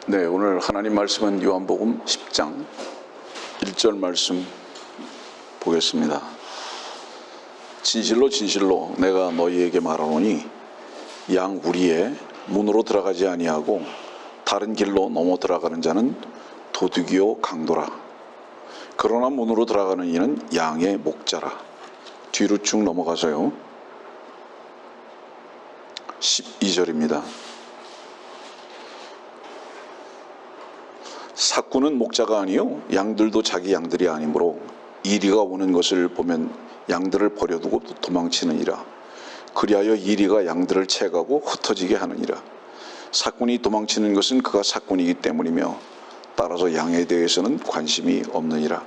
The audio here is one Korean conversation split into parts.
네, 오늘 하나님 말씀은 요한복음 10장 1절 말씀 보겠습니다. 진실로 진실로 내가 너희에게 말하노니 양 우리의 문으로 들어가지 아니하고 다른 길로 넘어 들어가는 자는 도둑이요 강도라. 그러나 문으로 들어가는 이는 양의 목자라. 뒤로 쭉 넘어가서요. 12절입니다. 삭구는 목자가 아니요 양들도 자기 양들이 아니므로 이리가 오는 것을 보면 양들을 버려두고 도망치느니라. 그리하여 이리가 양들을 채가고 흩어지게 하느니라. 삭군이 도망치는 것은 그가 삭군이기 때문이며 따라서 양에 대해서는 관심이 없느니라.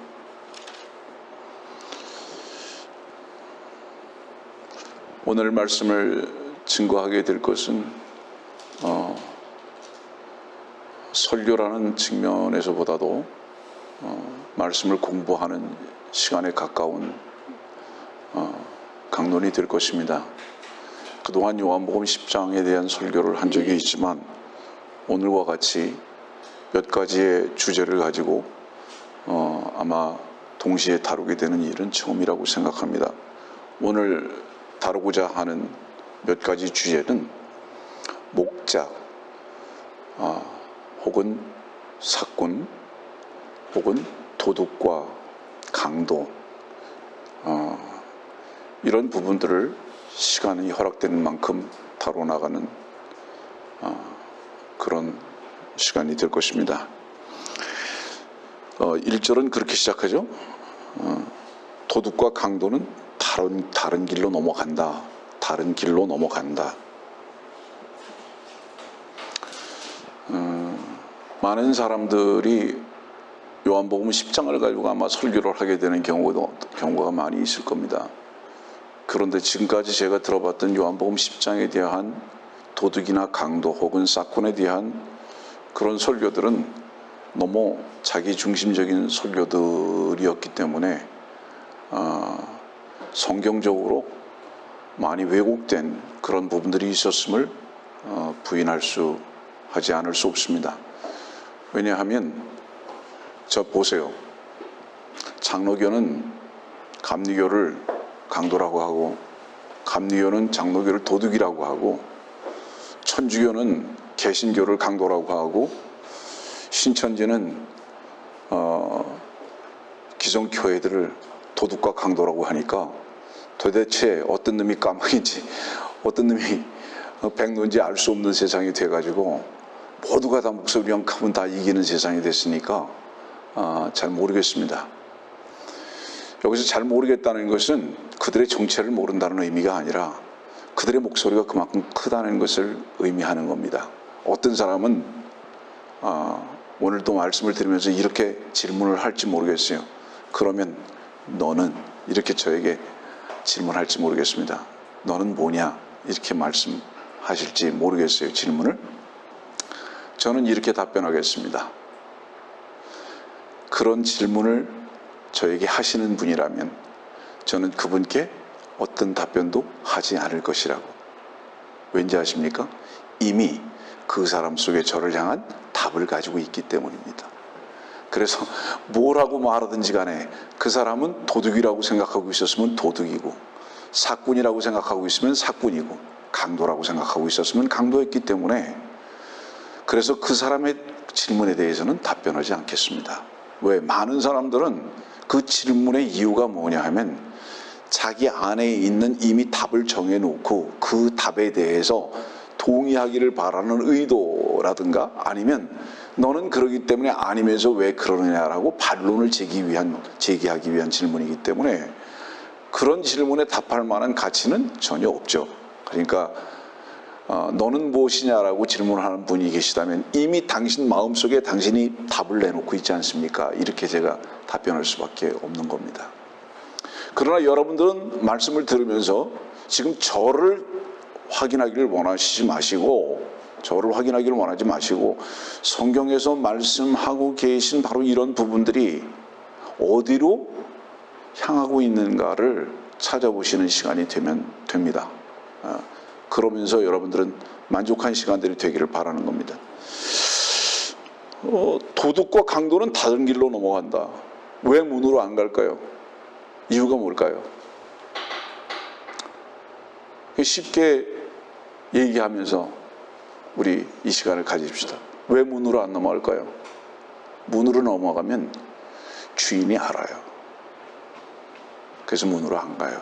오늘 말씀을 증거하게 될 것은 설교라는 측면에서보다도 말씀을 공부하는 시간에 가까운 강론이 될 것입니다. 그동안 요한복음 10장에 대한 설교를 한 적이 있지만 오늘과 같이 몇 가지의 주제를 가지고 아마 동시에 다루게 되는 일은 처음이라고 생각합니다. 오늘 다루고자 하는 몇 가지 주제는 목자, 혹은 삭군, 혹은 도둑과 강도, 이런 부분들을 시간이 허락되는 만큼 다뤄나가는 그런 시간이 될 것입니다. 1절은 그렇게 시작하죠. 도둑과 강도는 다른 길로 넘어간다. 다른 길로 넘어간다. 많은 사람들이 요한복음 10장을 가지고 아마 설교를 하게 되는 경우가 많이 있을 겁니다. 그런데 지금까지 제가 들어봤던 요한복음 10장에 대한 도둑이나 강도 혹은 삭군에 대한 그런 설교들은 너무 자기 중심적인 설교들이었기 때문에 성경적으로 많이 왜곡된 그런 부분들이 있었음을 하지 않을 수 없습니다. 왜냐하면 보세요. 장로교는 감리교를 강도라고 하고 감리교는 장로교를 도둑이라고 하고 천주교는 개신교를 강도라고 하고 신천지는 기성교회들을 도둑과 강도라고 하니까 도대체 어떤 놈이 까마귀인지 어떤 놈이 백로인지 알 수 없는 세상이 돼가지고 모두가 다 목소리만 크면 다 이기는 세상이 됐으니까 잘 모르겠습니다. 여기서 잘 모르겠다는 것은 그들의 정체를 모른다는 의미가 아니라 그들의 목소리가 그만큼 크다는 것을 의미하는 겁니다. 어떤 사람은 오늘도 말씀을 들으면서 이렇게 질문을 할지 모르겠어요. 그러면 너는 이렇게 저에게 질문할지 모르겠습니다. 너는 뭐냐? 이렇게 말씀하실지 모르겠어요. 질문을. 저는 이렇게 답변하겠습니다. 그런 질문을 저에게 하시는 분이라면 저는 그분께 어떤 답변도 하지 않을 것이라고. 왠지 아십니까? 이미 그 사람 속에 저를 향한 답을 가지고 있기 때문입니다. 그래서 뭐라고 말하든지 간에 그 사람은 도둑이라고 생각하고 있었으면 도둑이고 삭군이라고 생각하고 있으면 삭군이고 강도라고 생각하고 있었으면 강도였기 때문에 그래서 그 사람의 질문에 대해서는 답변하지 않겠습니다. 왜? 많은 사람들은 그 질문의 이유가 뭐냐 하면 자기 안에 있는 이미 답을 정해놓고 그 답에 대해서 동의하기를 바라는 의도라든가 아니면 너는 그러기 때문에 아니면서 왜 그러느냐라고 반론을 제기하기 위한 질문이기 때문에 그런 질문에 답할 만한 가치는 전혀 없죠. 그러니까 너는 무엇이냐라고 질문하는 분이 계시다면 이미 당신 마음속에 당신이 답을 내놓고 있지 않습니까? 이렇게 제가 답변할 수밖에 없는 겁니다. 그러나 여러분들은 말씀을 들으면서 지금 저를 확인하기를 원하지 마시고 성경에서 말씀하고 계신 바로 이런 부분들이 어디로 향하고 있는가를 찾아보시는 시간이 되면 됩니다. 그러면서 여러분들은 만족한 시간들이 되기를 바라는 겁니다. 도둑과 강도는 다른 길로 넘어간다. 왜 문으로 안 갈까요? 이유가 뭘까요? 쉽게 얘기하면서 우리 이 시간을 가집시다. 왜 문으로 안 넘어갈까요? 문으로 넘어가면 주인이 알아요. 그래서 문으로 안 가요.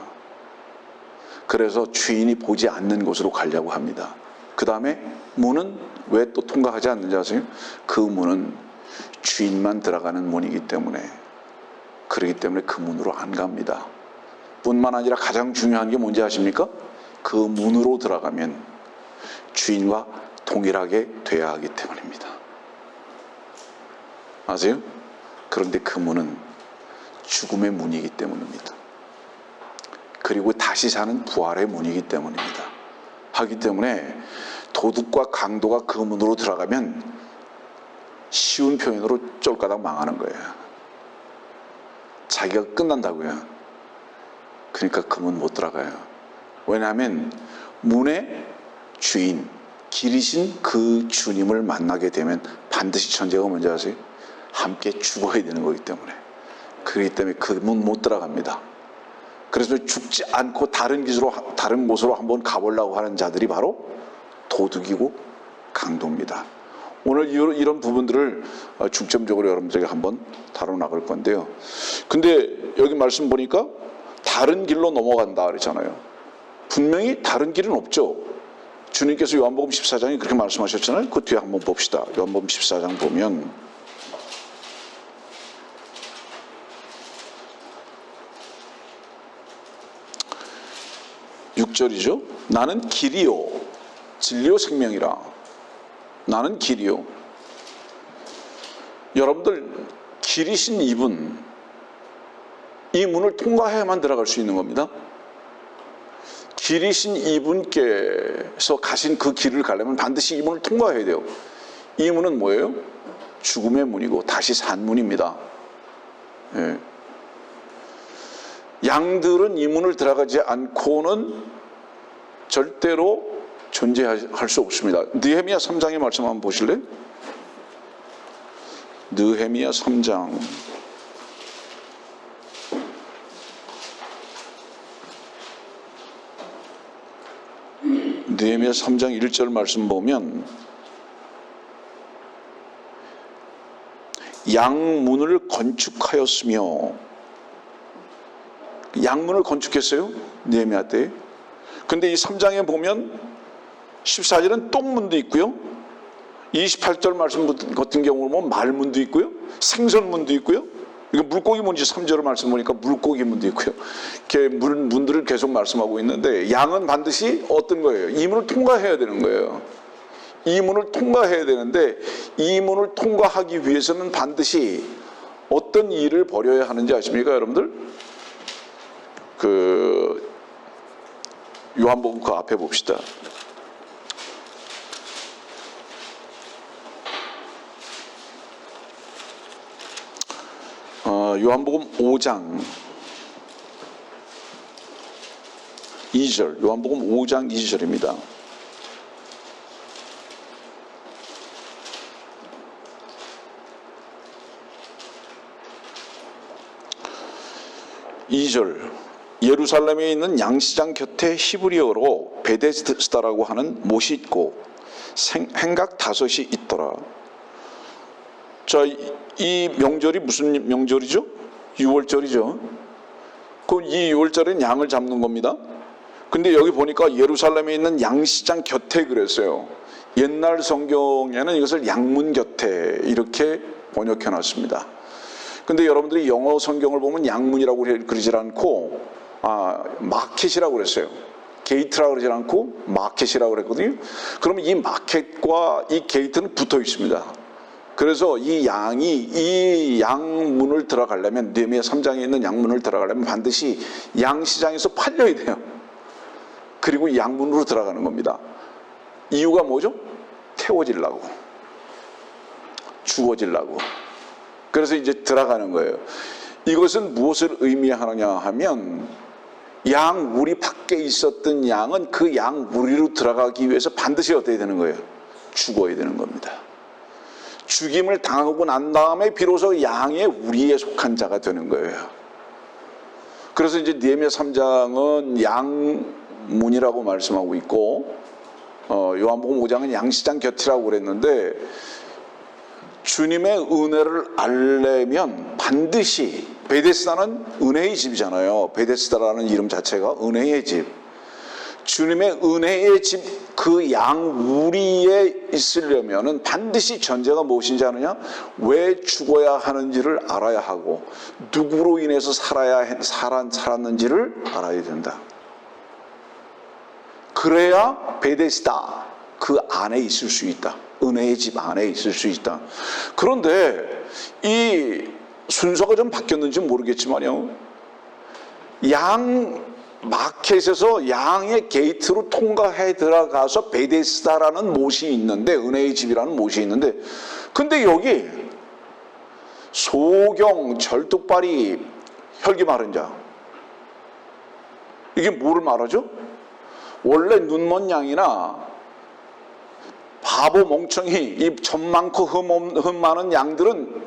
그래서 주인이 보지 않는 곳으로 가려고 합니다. 그 다음에 문은 왜 또 통과하지 않는지 아세요? 그 문은 주인만 들어가는 문이기 때문에, 그렇기 때문에 그 문으로 안 갑니다. 뿐만 아니라 가장 중요한 게 뭔지 아십니까? 그 문으로 들어가면 주인과 동일하게 돼야 하기 때문입니다. 아세요? 그런데 그 문은 죽음의 문이기 때문입니다. 그리고 다시 사는 부활의 문이기 때문입니다. 하기 때문에 도둑과 강도가 그 문으로 들어가면 쉬운 표현으로 쫄가닥 망하는 거예요. 자기가 끝난다고요. 그러니까 그 문 못 들어가요. 왜냐하면 문의 주인, 길이신 그 주님을 만나게 되면 반드시 전제가 뭔지 아세요? 함께 죽어야 되는 거기 때문에. 그렇기 때문에 그 문 못 들어갑니다. 그래서 죽지 않고 다른 곳으로 한번 가보려고 하는 자들이 바로 도둑이고 강도입니다. 오늘 이런 부분들을 중점적으로 여러분들에게 한번 다뤄나갈 건데요. 근데 여기 말씀 보니까 다른 길로 넘어간다 그랬잖아요. 분명히 다른 길은 없죠. 주님께서 요한복음 14장에 그렇게 말씀하셨잖아요. 그 뒤에 한번 봅시다. 요한복음 14장 보면 6절이죠. 나는 길이요 진리요 생명이라. 나는 길이요. 여러분들, 길이신 이분, 이 문을 통과해야만 들어갈 수 있는 겁니다. 길이신 이분께서 가신 그 길을 가려면 반드시 이 문을 통과해야 돼요. 이 문은 뭐예요? 죽음의 문이고 다시 산 문입니다. 예. 양들은 이 문을 들어가지 않고는 절대로 존재할 수 없습니다. 느헤미야 3장의 말씀 한번 보실래요? 느헤미야 3장 느헤미야 3장 1절 말씀 보면 양문을 건축하였으며, 양문을 건축했어요 느헤미야 때. 근데 이 3장에 보면 14절은 똥문도 있고요, 28절 말씀 같은 경우는 뭐 말문도 있고요, 생선문도 있고요, 이거 물고기 문지 3절 말씀 보니까 물고기 문도 있고요. 이렇게 문들을 계속 말씀하고 있는데, 양은 반드시 어떤 거예요? 이 문을 통과해야 되는 거예요. 이 문을 통과해야 되는데, 이 문을 통과하기 위해서는 반드시 어떤 일을 벌여야 하는지 아십니까 여러분들? 요한복음 그 앞에 봅시다. 요한복음 5장 2절, 요한복음 5장 2절입니다. 예루살렘에 있는 양시장 곁에 히브리어로 베데스다라고 하는 못이 있고 행각 5이 있더라. 자, 이 명절이 무슨 명절이죠? 유월절이죠. 그럼 이 유월절은 양을 잡는 겁니다. 근데 여기 보니까 예루살렘에 있는 양시장 곁에 그랬어요. 옛날 성경에는 이것을 양문 곁에 이렇게 번역해 놨습니다. 근데 여러분들이 영어 성경을 보면 양문이라고 그러질 않고 마켓이라고 그랬어요. 게이트라고 그러지 않고 마켓이라고 그랬거든요. 그러면 이 마켓과 이 게이트는 붙어 있습니다. 그래서 이 양문을 들어가려면, 느헤미야 3장에 있는 양문을 들어가려면 반드시 양시장에서 팔려야 돼요. 그리고 이 양문으로 들어가는 겁니다. 이유가 뭐죠? 태워지려고, 죽어지려고. 그래서 이제 들어가는 거예요. 이것은 무엇을 의미하느냐 하면, 양무리 밖에 있었던 양은 그 양무리로 들어가기 위해서 반드시 어떻게 되는 거예요? 죽어야 되는 겁니다. 죽임을 당하고 난 다음에 비로소 양의 우리에 속한 자가 되는 거예요. 그래서 이제 느헤미야 3장은 양문이라고 말씀하고 있고 요한복음 5장은 양시장 곁이라고 그랬는데, 주님의 은혜를 알려면 반드시, 베데스다는 은혜의 집이잖아요. 베데스다라는 이름 자체가 은혜의 집. 주님의 은혜의 집, 그 양우리에 있으려면은 반드시 전제가 무엇인지 아느냐? 왜 죽어야 하는지를 알아야 하고, 누구로 인해서 살았는지를 알아야 된다. 그래야 베데스다, 그 안에 있을 수 있다. 은혜의 집 안에 있을 수 있다. 그런데 이 순서가 좀 바뀌었는지 모르겠지만요, 양 마켓에서 양의 게이트로 통과해 들어가서 베데스다라는 못이 있는데, 은혜의 집이라는 못이 있는데, 근데 여기 소경, 절뚝발이, 혈기 마른 자, 이게 뭐를 말하죠? 원래 눈먼 양이나 바보 멍청이, 이 점 많고 흠 많은 양들은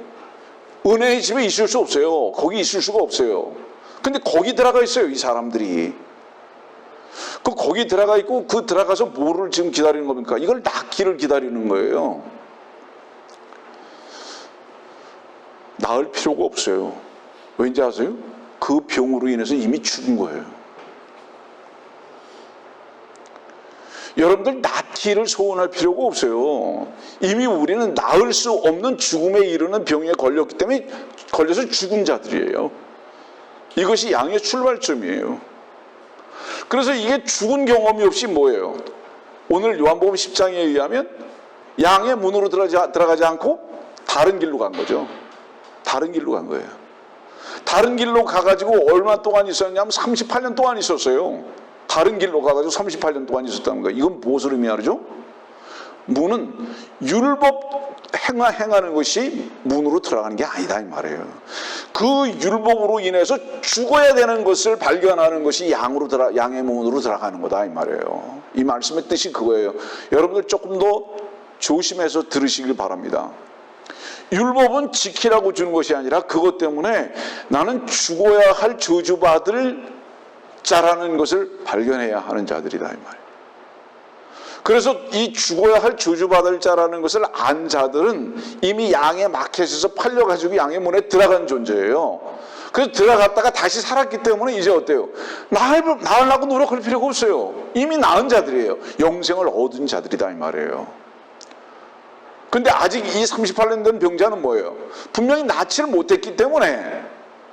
은혜의 집에 있을 수 없어요. 거기 있을 수가 없어요. 근데 거기 들어가 있어요, 이 사람들이. 거기 들어가 있고, 들어가서 뭐를 지금 기다리는 겁니까? 이걸 낫기를 기다리는 거예요. 나을 필요가 없어요. 왠지 아세요? 그 병으로 인해서 이미 죽은 거예요. 여러분들 낫기를 소원할 필요가 없어요. 이미 우리는 나을 수 없는 죽음에 이르는 병에 걸렸기 때문에, 걸려서 죽은 자들이에요. 이것이 양의 출발점이에요. 그래서 이게 죽은 경험이 없이 뭐예요? 오늘 요한복음 10장에 의하면 양의 문으로 들어가지 않고 다른 길로 간 거죠. 다른 길로 간 거예요. 다른 길로 가가지고 얼마 동안 있었냐면 38년 동안 있었어요. 다른 길로 가가지고 38년 동안 있었다는 거예요. 이건 무엇을 의미하죠? 문은 율법 행하는 것이 문으로 들어가는 게 아니다, 이 말이에요. 그 율법으로 인해서 죽어야 되는 것을 발견하는 것이 양의 문으로 들어가는 거다, 이 말이에요. 이 말씀의 뜻이 그거예요. 여러분들 조금 더 조심해서 들으시길 바랍니다. 율법은 지키라고 주는 것이 아니라, 그것 때문에 나는 죽어야 할 저주받을 자라는 것을 발견해야 하는 자들이다, 이 말이에요. 그래서 이 죽어야 할 저주받을 자라는 것을 안 자들은 이미 양의 마켓에서 팔려가지고 양의 문에 들어간 존재예요. 그래서 들어갔다가 다시 살았기 때문에 이제 어때요? 나으려고 노력할 필요가 없어요. 이미 나은 자들이에요. 영생을 얻은 자들이다, 이 말이에요. 근데 아직 이 38년 된 병자는 뭐예요? 분명히 낫지를 못했기 때문에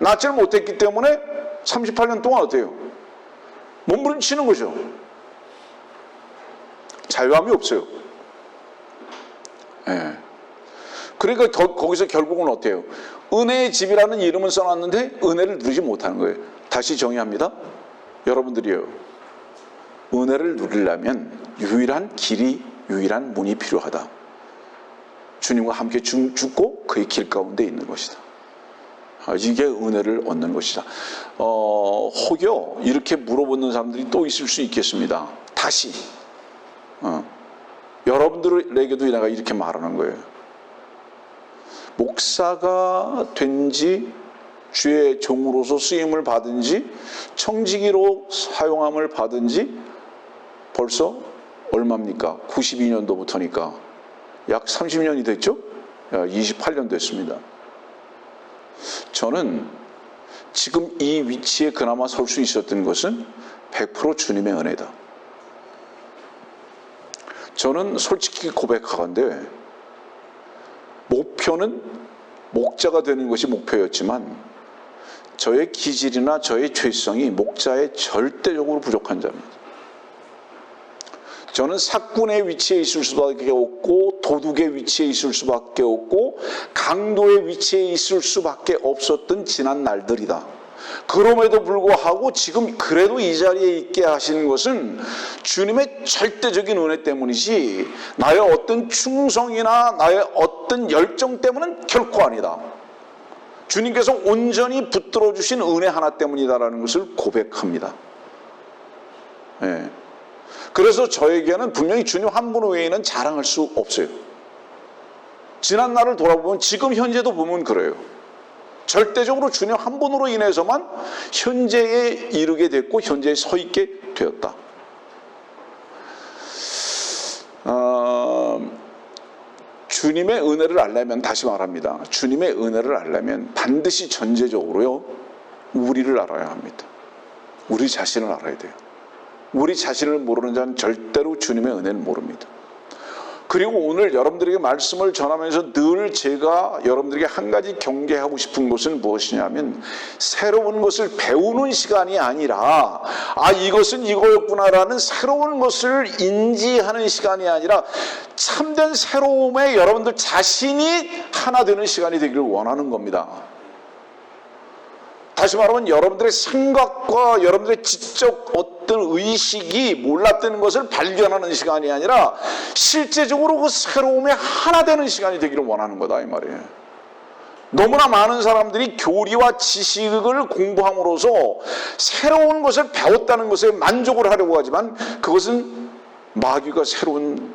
38년 동안 어때요? 몸부림치는 거죠. 자유함이 없어요. 예. 그러니까 거기서 결국은 어때요? 은혜의 집이라는 이름은 써놨는데 은혜를 누리지 못하는 거예요. 다시 정의합니다. 여러분들이요, 은혜를 누리려면 유일한 길이, 유일한 문이 필요하다. 주님과 함께 죽고 그의 길 가운데 있는 것이다. 이게 은혜를 얻는 것이다. 혹여 이렇게 물어보는 사람들이 또 있을 수 있겠습니다. 다시 여러분들에게도 내가 이렇게 말하는 거예요. 목사가 된지, 주의 종으로서 쓰임을 받은지, 청지기로 사용함을 받은지 벌써 얼마입니까? 92년도부터니까 약 30년이 됐죠? 28년 됐습니다. 저는 지금 이 위치에 그나마 설 수 있었던 것은 100% 주님의 은혜다. 저는 솔직히 고백하건대 목표는 목자가 되는 것이 목표였지만 저의 기질이나 저의 죄성이 목자에 절대적으로 부족한 자입니다. 저는 사꾼의 위치에 있을 수밖에 없고, 도둑의 위치에 있을 수밖에 없고, 강도의 위치에 있을 수밖에 없었던 지난 날들이다. 그럼에도 불구하고 지금 그래도 이 자리에 있게 하시는 것은 주님의 절대적인 은혜 때문이지 나의 어떤 충성이나 나의 어떤 열정 때문은 결코 아니다. 주님께서 온전히 붙들어 주신 은혜 하나 때문이다라는 것을 고백합니다. 예. 그래서 저에게는 분명히 주님 한 분 외에는 자랑할 수 없어요. 지난 날을 돌아보면 지금 현재도 보면 그래요. 절대적으로 주님 한 분으로 인해서만 현재에 이르게 됐고 현재에 서 있게 되었다. 주님의 은혜를 알려면, 다시 말합니다, 주님의 은혜를 알려면 반드시 전제적으로요, 우리를 알아야 합니다. 우리 자신을 알아야 돼요. 우리 자신을 모르는 자는 절대로 주님의 은혜를 모릅니다. 그리고 오늘 여러분들에게 말씀을 전하면서 늘 제가 여러분들에게 한 가지 경계하고 싶은 것은 무엇이냐면, 새로운 것을 배우는 시간이 아니라 이것은 이거였구나라는 새로운 것을 인지하는 시간이 아니라 참된 새로움에 여러분들 자신이 하나 되는 시간이 되기를 원하는 겁니다. 다시 말하면 여러분들의 생각과 여러분들의 지적 어떤 의식이 몰랐던 것을 발견하는 시간이 아니라 실제적으로 그 새로움에 하나 되는 시간이 되기를 원하는 거다, 이 말이에요. 너무나 많은 사람들이 교리와 지식을 공부함으로써 새로운 것을 배웠다는 것에 만족을 하려고 하지만 그것은 마귀가 새로운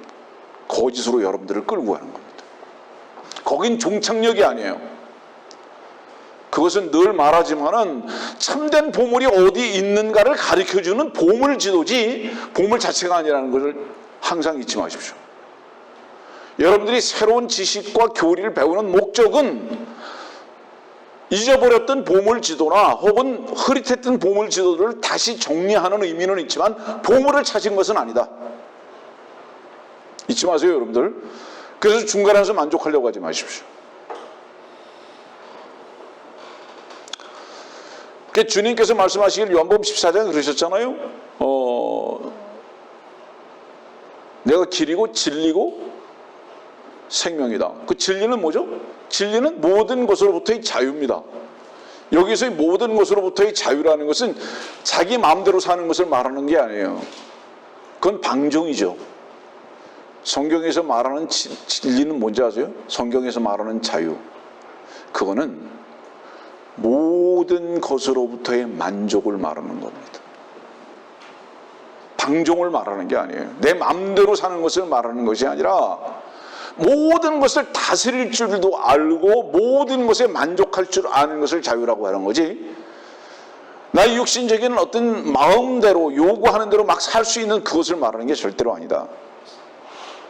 거짓으로 여러분들을 끌고 가는 겁니다. 거긴 종착역이 아니에요. 그것은 늘 말하지만은 참된 보물이 어디 있는가를 가르쳐주는 보물지도지 보물 자체가 아니라는 것을 항상 잊지 마십시오. 여러분들이 새로운 지식과 교리를 배우는 목적은 잊어버렸던 보물지도나 혹은 흐릿했던 보물지도를 다시 정리하는 의미는 있지만 보물을 찾은 것은 아니다. 잊지 마세요, 여러분들. 그래서 중간에서 만족하려고 하지 마십시오. 주님께서 말씀하시길 요한복음 14장에 그러셨잖아요. 내가 길이고 진리고 생명이다. 그 진리는 뭐죠? 진리는 모든 것으로부터의 자유입니다. 여기서의 모든 것으로부터의 자유라는 것은 자기 마음대로 사는 것을 말하는 게 아니에요. 그건 방종이죠. 성경에서 말하는 진리는 뭔지 아세요? 성경에서 말하는 자유, 그거는 모든 것으로부터의 만족을 말하는 겁니다. 방종을 말하는 게 아니에요. 내 마음대로 사는 것을 말하는 것이 아니라 모든 것을 다스릴 줄도 알고 모든 것에 만족할 줄 아는 것을 자유라고 하는 거지, 나의 육신적인 어떤 마음대로 요구하는 대로 막 살 수 있는 그것을 말하는 게 절대로 아니다.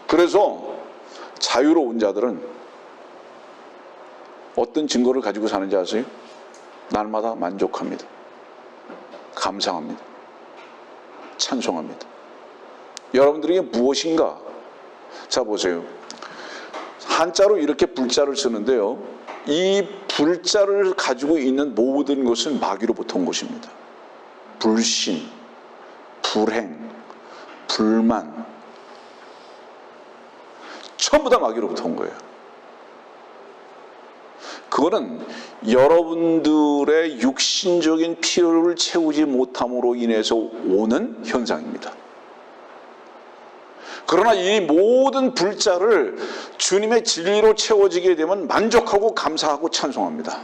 그래서 자유로운 자들은 어떤 증거를 가지고 사는지 아세요? 날마다 만족합니다. 감사합니다. 찬송합니다. 여러분들에게 무엇인가? 자, 보세요. 한자로 이렇게 불자를 쓰는데요, 이 불자를 가지고 있는 모든 것은 마귀로부터 온 것입니다. 불신, 불행, 불만, 전부 다 마귀로부터 온 거예요. 그거는 여러분들의 육신적인 필요를 채우지 못함으로 인해서 오는 현상입니다. 그러나 이 모든 불자를 주님의 진리로 채워지게 되면 만족하고 감사하고 찬송합니다.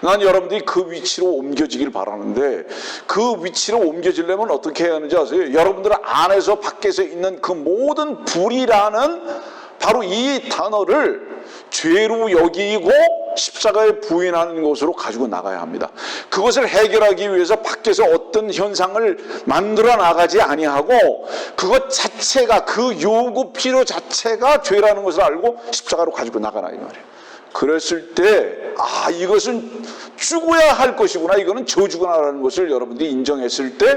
난 여러분들이 그 위치로 옮겨지길 바라는데, 그 위치로 옮겨지려면 어떻게 해야 하는지 아세요? 여러분들 안에서 밖에서 있는 그 모든 불이라는 바로 이 단어를 죄로 여기고 십자가에 부인하는 것으로 가지고 나가야 합니다. 그것을 해결하기 위해서 밖에서 어떤 현상을 만들어 나가지 아니하고 그것 자체가, 그 요구 필요 자체가 죄라는 것을 알고 십자가로 가지고 나가라, 이 말이에요. 그랬을 때 이것은 죽어야 할 것이구나, 이거는 저주구나라는 것을 여러분들이 인정했을 때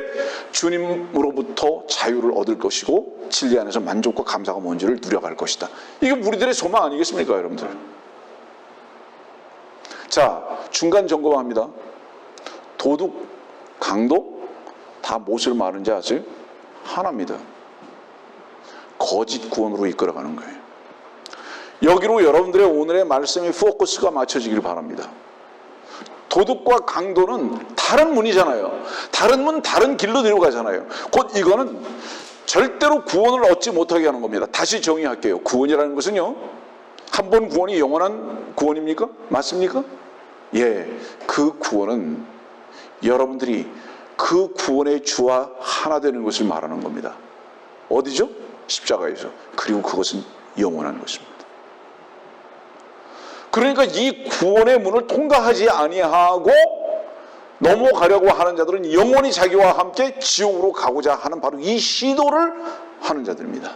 주님으로부터 자유를 얻을 것이고 진리 안에서 만족과 감사가 뭔지를 누려갈 것이다. 이게 우리들의 소망 아니겠습니까, 여러분들? 자, 중간 점검합니다. 도둑, 강도 다 무엇을 말하는지 아세요? 하나입니다. 거짓 구원으로 이끌어가는 거예요. 여기로 여러분들의 오늘의 말씀의 포커스가 맞춰지길 바랍니다. 도둑과 강도는 다른 문이잖아요. 다른 문, 다른 길로 내려가잖아요. 곧 이거는 절대로 구원을 얻지 못하게 하는 겁니다. 다시 정의할게요. 구원이라는 것은요, 한 번 구원이 영원한 구원입니까? 맞습니까? 예, 그 구원은 여러분들이 그 구원의 주와 하나 되는 것을 말하는 겁니다. 어디죠? 십자가에서. 그리고 그것은 영원한 것입니다. 그러니까 이 구원의 문을 통과하지 아니하고 넘어가려고 하는 자들은 영원히 자기와 함께 지옥으로 가고자 하는 바로 이 시도를 하는 자들입니다.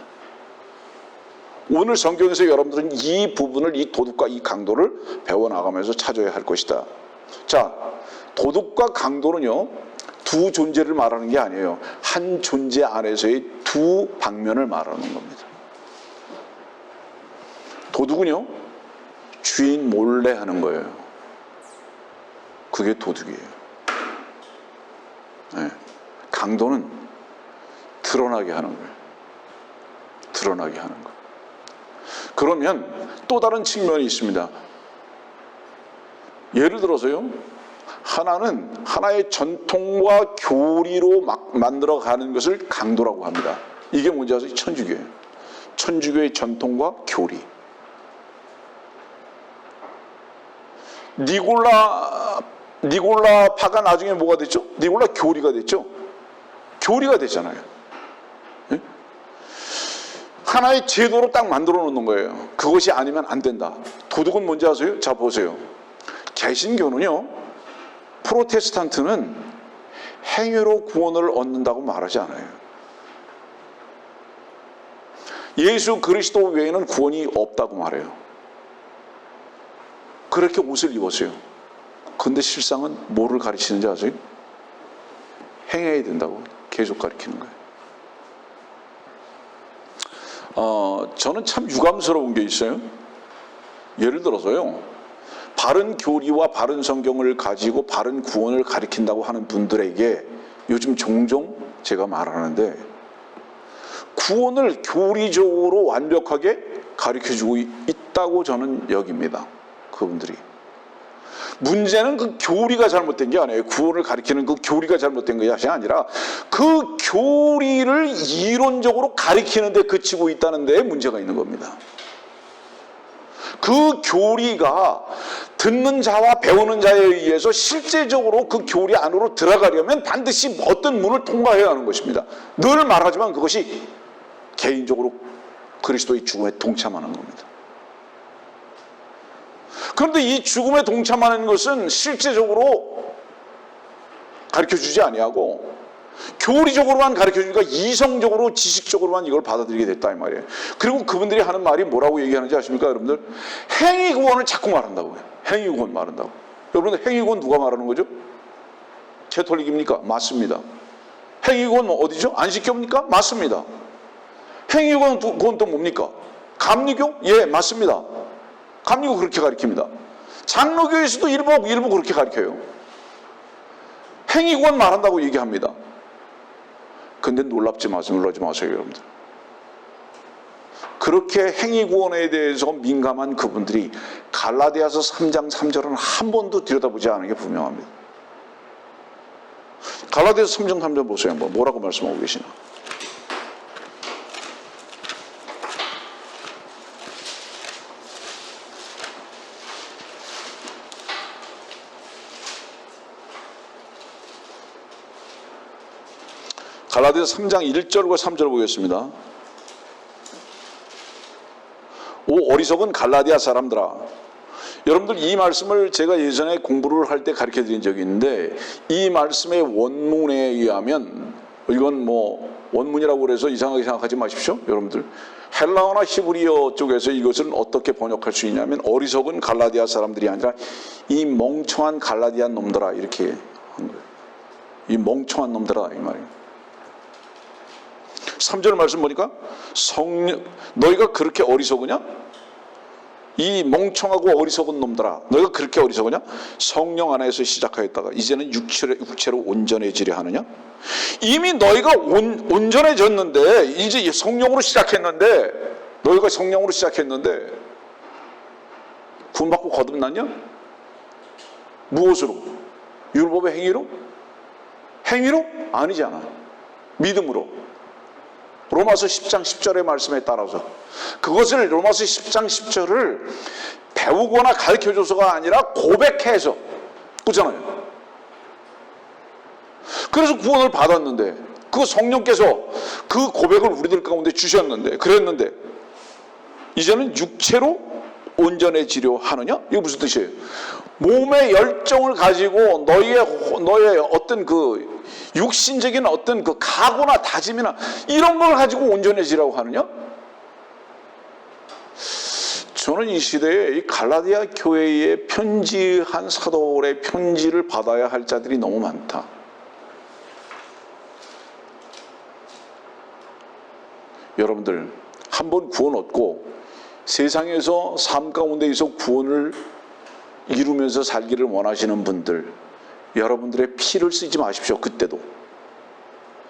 오늘 성경에서 여러분들은 이 부분을, 이 도덕과 이 강도를 배워나가면서 찾아야 할 것이다. 자, 도덕과 강도는요, 두 존재를 말하는 게 아니에요. 한 존재 안에서의 두 방면을 말하는 겁니다. 도둑은요, 주인 몰래 하는 거예요. 그게 도둑이에요. 네. 강도는 드러나게 하는 거예요. 드러나게 하는 거예요. 그러면 또 다른 측면이 있습니다. 예를 들어서요, 하나는 하나의 전통과 교리로 만들어가는 것을 강도라고 합니다. 이게 뭔지 아세요? 천주교예요. 천주교의 전통과 교리. 니골라파가 나중에 뭐가 됐죠? 니골라 교리가 됐죠? 교리가 됐잖아요. 네? 하나의 제도로 딱 만들어 놓는 거예요. 그것이 아니면 안 된다. 도덕은 뭔지 아세요? 자, 보세요. 개신교는요, 프로테스탄트는 행위로 구원을 얻는다고 말하지 않아요. 예수 그리스도 외에는 구원이 없다고 말해요. 그렇게 옷을 입었어요. 근데 실상은 뭐를 가르치는지 아세요? 행해야 된다고 계속 가르치는 거예요. 저는 참 유감스러운 게 있어요. 예를 들어서요, 바른 교리와 바른 성경을 가지고 바른 구원을 가르친다고 하는 분들에게 요즘 종종 제가 말하는데, 구원을 교리적으로 완벽하게 가르쳐주고 있다고 저는 여깁니다. 그분들이. 문제는 그 교리가 잘못된 게 아니에요. 구원을 가르치는 그 교리가 잘못된 것이 아니라 그 교리를 이론적으로 가르치는 데 그치고 있다는 데에 문제가 있는 겁니다. 그 교리가 듣는 자와 배우는 자에 의해서 실제적으로 그 교리 안으로 들어가려면 반드시 어떤 문을 통과해야 하는 것입니다. 늘 말하지만 그것이 개인적으로 그리스도의 죽음에 동참하는 겁니다. 그런데 이 죽음에 동참하는 것은 실제적으로 가르쳐주지 아니하고 교리적으로만 가르쳐주니까 이성적으로 지식적으로만 이걸 받아들이게 됐다 이 말이에요. 그리고 그분들이 하는 말이 뭐라고 얘기하는지 아십니까 여러분들? 행위구원을 자꾸 말한다고요. 행위구원 말한다고. 여러분들 행위구원 누가 말하는 거죠? 캐톨릭입니까? 맞습니다. 행위구원 어디죠? 안식교입니까? 맞습니다. 행위구원 그건 또 뭡니까? 감리교? 예, 맞습니다. 감리교 그렇게 가르칩니다. 장로교에서도 일부 그렇게 가르쳐요. 행위구원 말한다고 얘기합니다. 근데 놀라지 마세요, 여러분들. 그렇게 행위구원에 대해서 민감한 그분들이 갈라디아서 3장 3절은 한 번도 들여다보지 않은 게 분명합니다. 갈라디아서 3장 3절 보세요. 한번 뭐라고 말씀하고 계시나. 갈라디아서 3장 1절과 3절 보겠습니다. 오 어리석은 갈라디아 사람들아. 여러분들 이 말씀을 제가 예전에 공부를 할 때 가르쳐 드린 적이 있는데, 이 말씀의 원문에 의하면, 이건 뭐 원문이라고 그래서 이상하게 생각하지 마십시오. 여러분들 헬라어나 히브리어 쪽에서 이것을 어떻게 번역할 수 있냐면, 어리석은 갈라디아 사람들이 아니라 이 멍청한 갈라디아 놈들아, 이렇게 한 거예요. 이 멍청한 놈들아 이 말이에요. 3절 말씀 보니까 너희가 그렇게 어리석으냐? 이 멍청하고 어리석은 놈들아, 너희가 그렇게 어리석으냐? 성령 안에서 시작하였다가 이제는 육체로 온전해지려 하느냐? 이미 너희가 온전해졌는데, 이제 성령으로 시작했는데, 너희가 성령으로 시작했는데 구원받고 거듭났냐? 무엇으로? 율법의 행위로? 행위로? 아니잖아. 믿음으로. 로마서 10장 10절의 말씀에 따라서 그것을, 로마서 10장 10절을 배우거나 가르쳐줘서가 아니라 고백해서, 그렇잖아요. 그래서 구원을 받았는데, 그 성령께서 그 고백을 우리들 가운데 주셨는데, 그랬는데 이제는 육체로 온전해지려 하느냐? 이게 무슨 뜻이에요? 몸의 열정을 가지고 너의 어떤 그 육신적인 어떤 그 각오나 다짐이나 이런 걸 가지고 온전해지라고 하느냐? 저는 이 시대에 이 갈라디아 교회에 편지한 사도의 편지를 받아야 할 자들이 너무 많다. 여러분들 한번 구원 얻고 세상에서 삶 가운데에서 구원을 이루면서 살기를 원하시는 분들, 여러분들의 피를 쓰지 마십시오. 그때도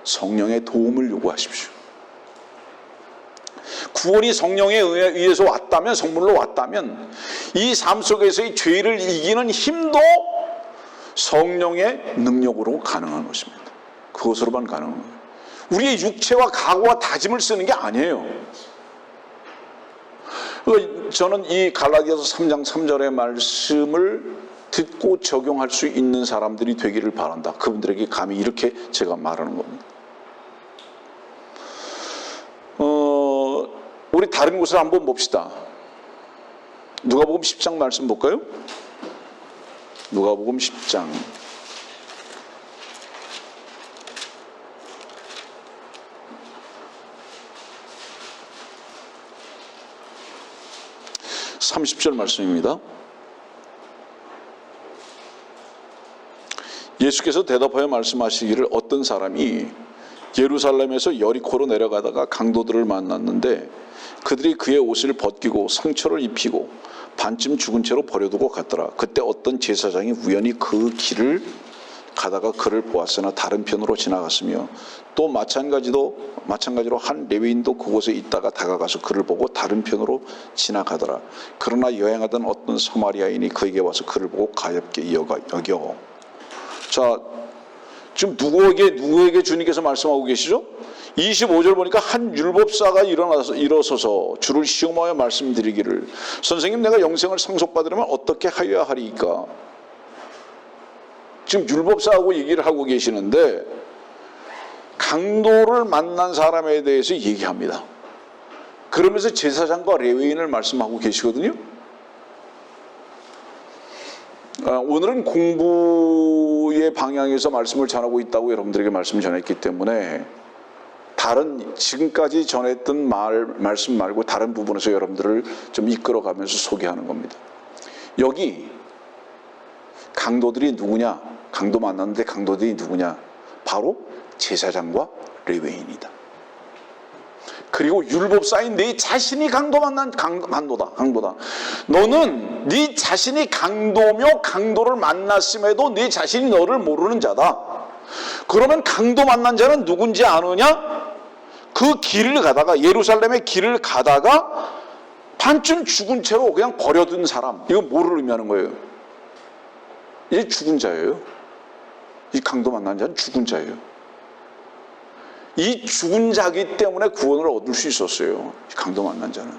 성령의 도움을 요구하십시오. 구원이 성령에 의해서 왔다면, 성물로 왔다면 이 삶 속에서의 죄를 이기는 힘도 성령의 능력으로 가능한 것입니다. 그것으로만 가능한 거예요. 우리의 육체와 각오와 다짐을 쓰는 게 아니에요. 저는 이 갈라디아서 3장 3절의 말씀을 듣고 적용할 수 있는 사람들이 되기를 바란다. 그분들에게 감히 이렇게 제가 말하는 겁니다. 우리 다른 곳을 한번 봅시다. 누가복음 10장 말씀 볼까요? 누가복음 10장 30절 말씀입니다. 예수께서 대답하여 말씀하시기를 어떤 사람이 예루살렘에서 여리코로 내려가다가 강도들을 만났는데 그들이 그의 옷을 벗기고 상처를 입히고 반쯤 죽은 채로 버려두고 갔더라. 그때 어떤 제사장이 우연히 그 길을 가다가 그를 보았으나 다른 편으로 지나갔으며 또 마찬가지로 한 레위인도 그곳에 있다가 다가가서 그를 보고 다른 편으로 지나가더라. 그러나 여행하던 어떤 사마리아인이 그에게 와서 그를 보고 가엾게 여겨. 자, 지금 누구에게 주님께서 말씀하고 계시죠? 25절 보니까 한 율법사가 일어서서 주를 시험하여 말씀드리기를 선생님 내가 영생을 상속받으려면 어떻게 하여야 하리이까? 지금 율법사하고 얘기를 하고 계시는데 강도를 만난 사람에 대해서 얘기합니다. 그러면서 제사장과 레위인을 말씀하고 계시거든요. 오늘은 공부의 방향에서 말씀을 전하고 있다고 여러분들에게 말씀을 전했기 때문에 다른 지금까지 전했던 말씀 말고 다른 부분에서 여러분들을 좀 이끌어가면서 소개하는 겁니다. 여기 강도들이 누구냐? 강도 만났는데 강도들이 누구냐? 바로 제사장과 레위인이다. 그리고 율법사인 네 자신이 강도 만난 강도다. 너는 네 자신이 강도며 강도를 만났음에도 네 자신이 너를 모르는 자다. 그러면 강도 만난 자는 누군지 아느냐? 그 길을 가다가 예루살렘의 길을 가다가 반쯤 죽은 채로 그냥 버려둔 사람. 이거 뭐를 의미하는 거예요? 이제 죽은 자예요. 이 강도 만난 자는 죽은 자예요. 이 죽은 자기 때문에 구원을 얻을 수 있었어요. 강도 만난 자는.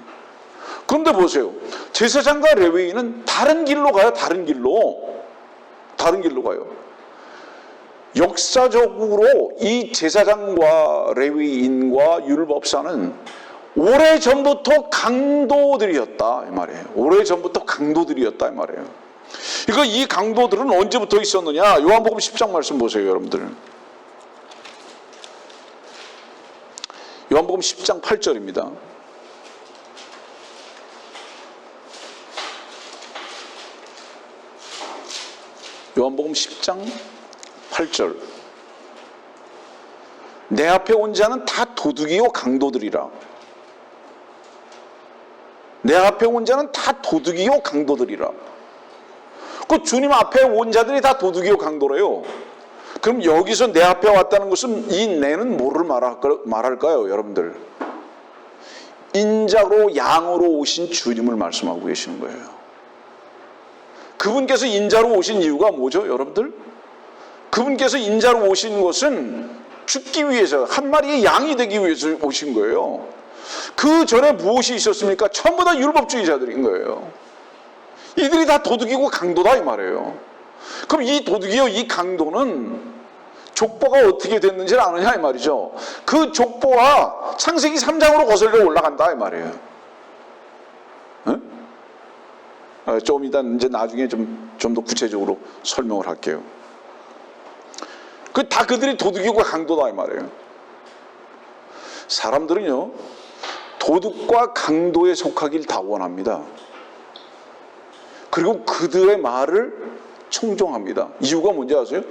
그런데 보세요. 제사장과 레위인은 다른 길로 가요. 다른 길로 가요. 역사적으로 이 제사장과 레위인과 율법사는 오래전부터 강도들이었다 이 말이에요. 오래전부터 강도들이었다 이 말이에요. 그러니까 이 강도들은 언제부터 있었느냐? 요한복음 10장 말씀 보세요, 여러분들. 요한복음 10장 8절입니다. 요한복음 10장 8절. 내 앞에 온 자는 다 도둑이요 강도들이라. 내 앞에 온 자는 다 도둑이요 강도들이라. 그 주님 앞에 온 자들이 다 도둑이요 강도래요. 그럼 여기서 내 앞에 왔다는 것은 이 내는 뭐를 말할까요, 여러분들? 인자로 양으로 오신 주님을 말씀하고 계시는 거예요. 그분께서 인자로 오신 이유가 뭐죠, 여러분들? 그분께서 인자로 오신 것은 죽기 위해서, 한 마리의 양이 되기 위해서 오신 거예요. 그 전에 무엇이 있었습니까? 전부 다 율법주의자들인 거예요. 이들이 다 도둑이고 강도다 이 말이에요. 그럼 이 도둑이요 이 강도는 족보가 어떻게 됐는지를 아느냐 이 말이죠. 그 족보가 창세기 3장으로 거슬려 올라간다 이 말이에요. 좀 이따 이제 나중에 좀 더 구체적으로 설명을 할게요. 다 그들이 도둑이고 강도다 이 말이에요. 사람들은요, 도둑과 강도에 속하길 다 원합니다. 그리고 그들의 말을 청종합니다. 이유가 뭔지 아세요?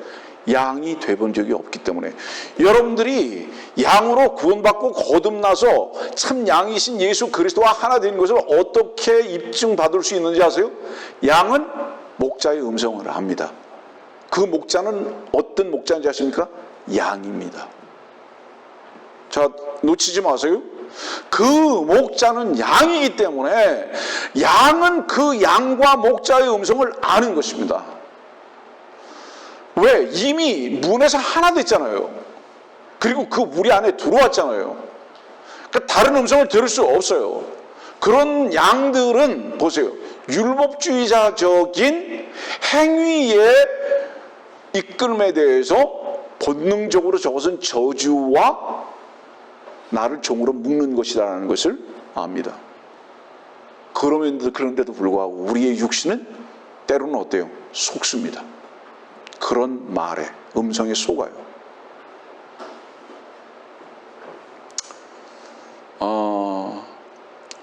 양이 돼본 적이 없기 때문에. 여러분들이 양으로 구원받고 거듭나서 참 양이신 예수 그리스도와 하나 된 것을 어떻게 입증받을 수 있는지 아세요? 양은 목자의 음성을 합니다. 그 목자는 어떤 목자인지 아십니까? 양입니다. 자, 놓치지 마세요. 그 목자는 양이기 때문에 양은 그 양과 목자의 음성을 아는 것입니다. 왜? 이미 문에서 하나 됐잖아요. 그리고 그 무리 안에 들어왔잖아요. 그러니까 다른 음성을 들을 수 없어요. 그런 양들은 보세요. 율법주의자적인 행위의 이끌음에 대해서 본능적으로 저것은 저주와 나를 종으로 묶는 것이라는 것을 압니다. 그런데도 불구하고 우리의 육신은 때로는 어때요? 속습니다. 그런 말에, 음성에 속아요.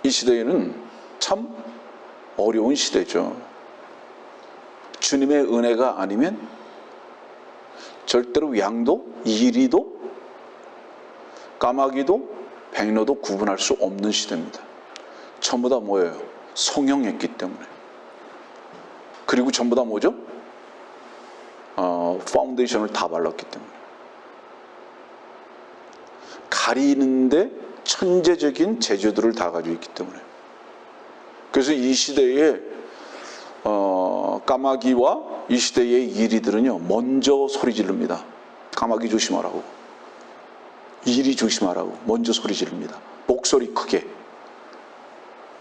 이 시대에는 참 어려운 시대죠. 주님의 은혜가 아니면 절대로 양도, 이리도, 까마귀도, 백로도 구분할 수 없는 시대입니다. 전부 다 뭐예요? 성형했기 때문에. 그리고 전부 다 뭐죠? 파운데이션을 다 발랐기 때문에. 가리는데 천재적인 재주들을 다 가지고 있기 때문에. 그래서 이 시대에 까마귀와 이 시대의 이리들은요, 먼저 소리 지릅니다. 까마귀 조심하라고, 이리 조심하라고 먼저 소리 지릅니다. 목소리 크게.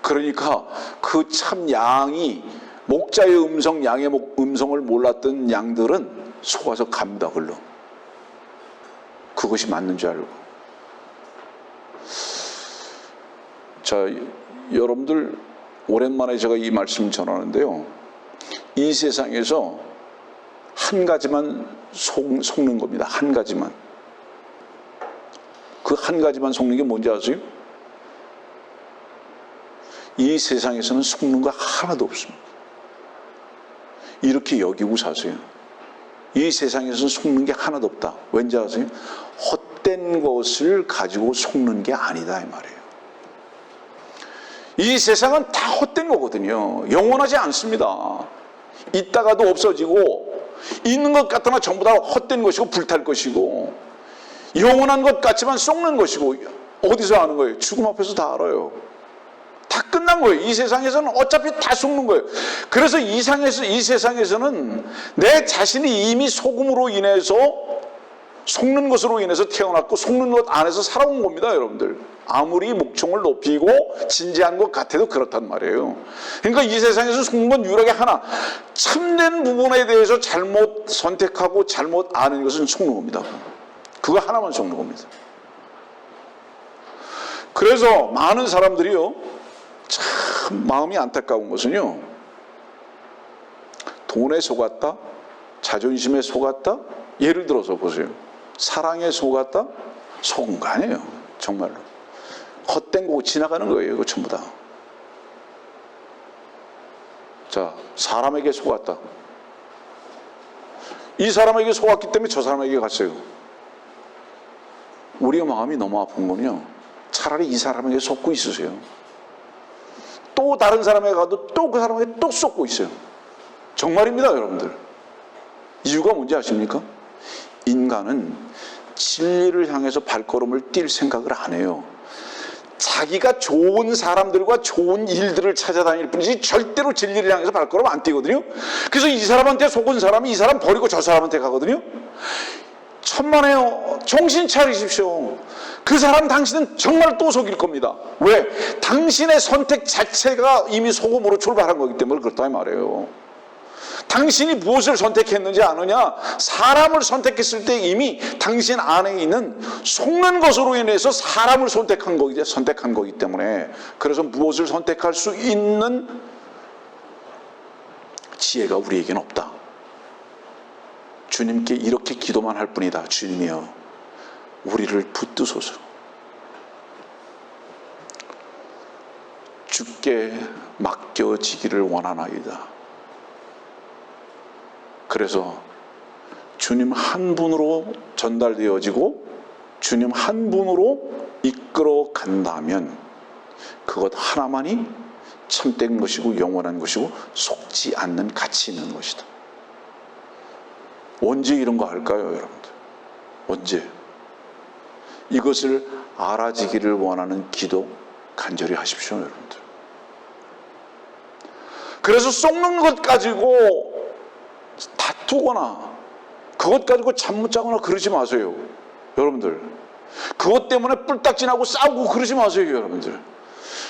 그러니까 그 참 양이, 목자의 음성, 양의 음성을 몰랐던 양들은 속아서 갑니다. 글로. 그것이 맞는 줄 알고. 자, 여러분들 오랜만에 제가 이 말씀을 전하는데요, 이 세상에서 한 가지만 속는 겁니다. 한 가지만. 그 한 가지만 속는 게 뭔지 아세요? 이 세상에서는 속는 거 하나도 없습니다. 이렇게 여기고 사세요. 이 세상에서는 속는 게 하나도 없다. 왠지 아세요? 헛된 것을 가지고 속는 게 아니다 이 말이에요. 이 세상은 다 헛된 거거든요. 영원하지 않습니다. 있다가도 없어지고, 있는 것 같으나 전부 다 헛된 것이고 불탈 것이고, 영원한 것 같지만 썩는 것이고. 어디서 아는 거예요? 죽음 앞에서 다 알아요. 다 끝난 거예요. 이 세상에서는 어차피 다 속는 거예요. 그래서 이 세상에서는 내 자신이 이미 속음으로 인해서, 속는 것으로 인해서 태어났고 속는 것 안에서 살아온 겁니다. 여러분들, 아무리 목청을 높이고 진지한 것 같아도 그렇단 말이에요. 그러니까 이 세상에서 속는 건 유일하게 하나, 참된 부분에 대해서 잘못 선택하고 잘못 아는 것은 속는 겁니다. 그거 하나만 속는 겁니다. 그래서 많은 사람들이요, 참 마음이 안타까운 것은요, 돈에 속았다, 자존심에 속았다. 예를 들어서 보세요. 사랑에 속았다? 속은 거 아니에요. 정말로. 헛된 거 지나가는 거예요. 이거 전부 다. 자, 사람에게 속았다. 이 사람에게 속았기 때문에 저 사람에게 갔어요. 우리의 마음이 너무 아픈 건요, 차라리 이 사람에게 속고 있으세요. 또 다른 사람에게 가도 또 그 사람에게 또 속고 있어요. 정말입니다, 여러분들. 이유가 뭔지 아십니까? 인간은 진리를 향해서 발걸음을 뛸 생각을 안 해요. 자기가 좋은 사람들과 좋은 일들을 찾아다닐 뿐이지 절대로 진리를 향해서 발걸음 안 뛰거든요. 그래서 이 사람한테 속은 사람이 이 사람 버리고 저 사람한테 가거든요. 천만에요. 정신 차리십시오. 그 사람 당신은 정말 또 속일 겁니다. 왜? 당신의 선택 자체가 이미 속음으로 출발한 거기 때문에 그렇다 이 말이에요. 당신이 무엇을 선택했는지 아느냐? 사람을 선택했을 때 이미 당신 안에 있는 속는 것으로 인해서 사람을 선택한 거기 때문에, 그래서 무엇을 선택할 수 있는 지혜가 우리에게는 없다. 주님께 이렇게 기도만 할 뿐이다. 주님이여, 우리를 붙드소서. 주께 맡겨지기를 원하나이다. 그래서 주님 한 분으로 전달되어지고 주님 한 분으로 이끌어 간다면 그것 하나만이 참된 것이고 영원한 것이고 속지 않는 가치 있는 것이다. 언제 이런 거 할까요, 여러분들? 언제? 이것을 알아지기를 원하는 기도 간절히 하십시오, 여러분들. 그래서 썩는 것 가지고 다투거나 그것 가지고 잠 못 자거나 그러지 마세요, 여러분들. 그것 때문에 뿔딱지나고 싸우고 그러지 마세요, 여러분들.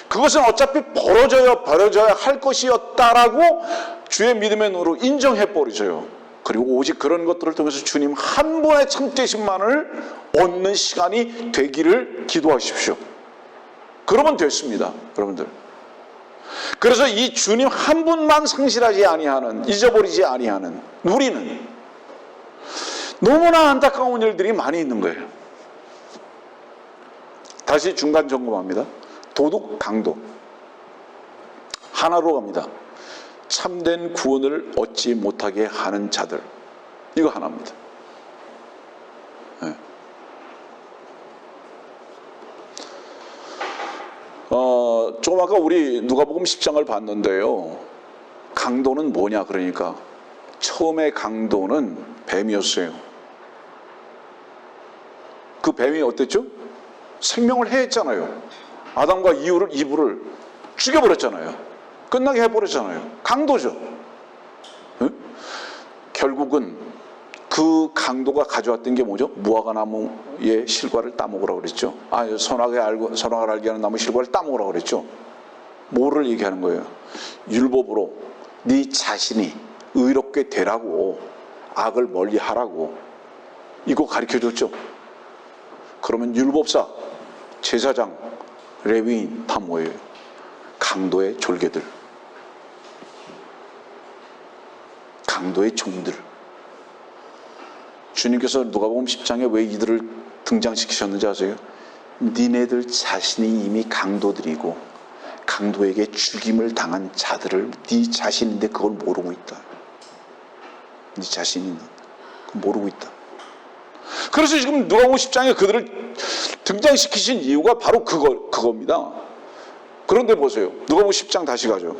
그것은 어차피 벌어져야 할 것이었다라고 주의 믿음의 눈으로 인정해버리세요. 그리고 오직 그런 것들을 통해서 주님 한 분의 참되심만을 얻는 시간이 되기를 기도하십시오. 그러면 됐습니다, 여러분들. 그래서 이 주님 한 분만 상실하지 아니하는, 잊어버리지 아니하는 우리는 너무나 안타까운 일들이 많이 있는 거예요. 다시 중간 점검합니다. 도덕 강도 하나로 갑니다. 참된 구원을 얻지 못하게 하는 자들, 이거 하나입니다. 네. 조금 아까 우리 누가복음 10장을 봤는데요, 강도는 뭐냐, 그러니까 처음에 강도는 뱀이었어요. 그 뱀이 어땠죠? 생명을 해했잖아요. 아담과 이브를 죽여버렸잖아요. 끝나게 해버렸잖아요. 강도죠. 응? 결국은 그 강도가 가져왔던 게 뭐죠? 무화과 나무의 실과를 따먹으라고 그랬죠. 선악을 알게 하는 나무 실과를 따먹으라고 그랬죠. 뭐를 얘기하는 거예요? 율법으로 네 자신이 의롭게 되라고, 악을 멀리 하라고, 이거 가르쳐줬죠. 그러면 율법사, 제사장, 레위인 다 뭐예요? 강도의 졸개들, 강도의 종들. 주님께서 누가복음 10장에 왜 이들을 등장시키셨는지 아세요? 니네들 자신이 이미 강도들이고 강도에게 죽임을 당한 자들을 네 자신인데 그걸 모르고 있다. 네 자신이 모르고 있다. 그래서 지금 누가복음 10장에 그들을 등장시키신 이유가 바로 그겁니다. 그런데 보세요. 누가복음 10장 다시 가죠.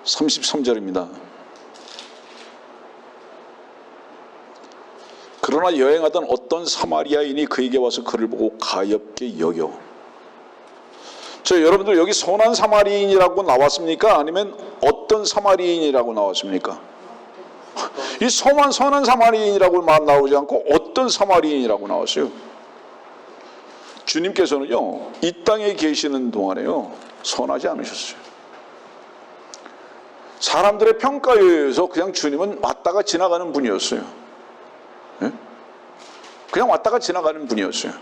(33절입니다) 그러나 여행하던 어떤 사마리아인이 그에게 와서 그를 보고 가엾게 여겨. 여러분들 여기 선한 사마리인이라고 나왔습니까? 아니면 어떤 사마리인이라고 나왔습니까? 이 선한 사마리인이라고 나오지 않고 어떤 사마리인이라고 나왔어요. 주님께서는요, 이 땅에 계시는 동안에요, 선하지 않으셨어요. 사람들의 평가에 의해서 그냥 주님은 왔다가 지나가는 분이었어요. 네? 그냥 왔다가 지나가는 분이었어요.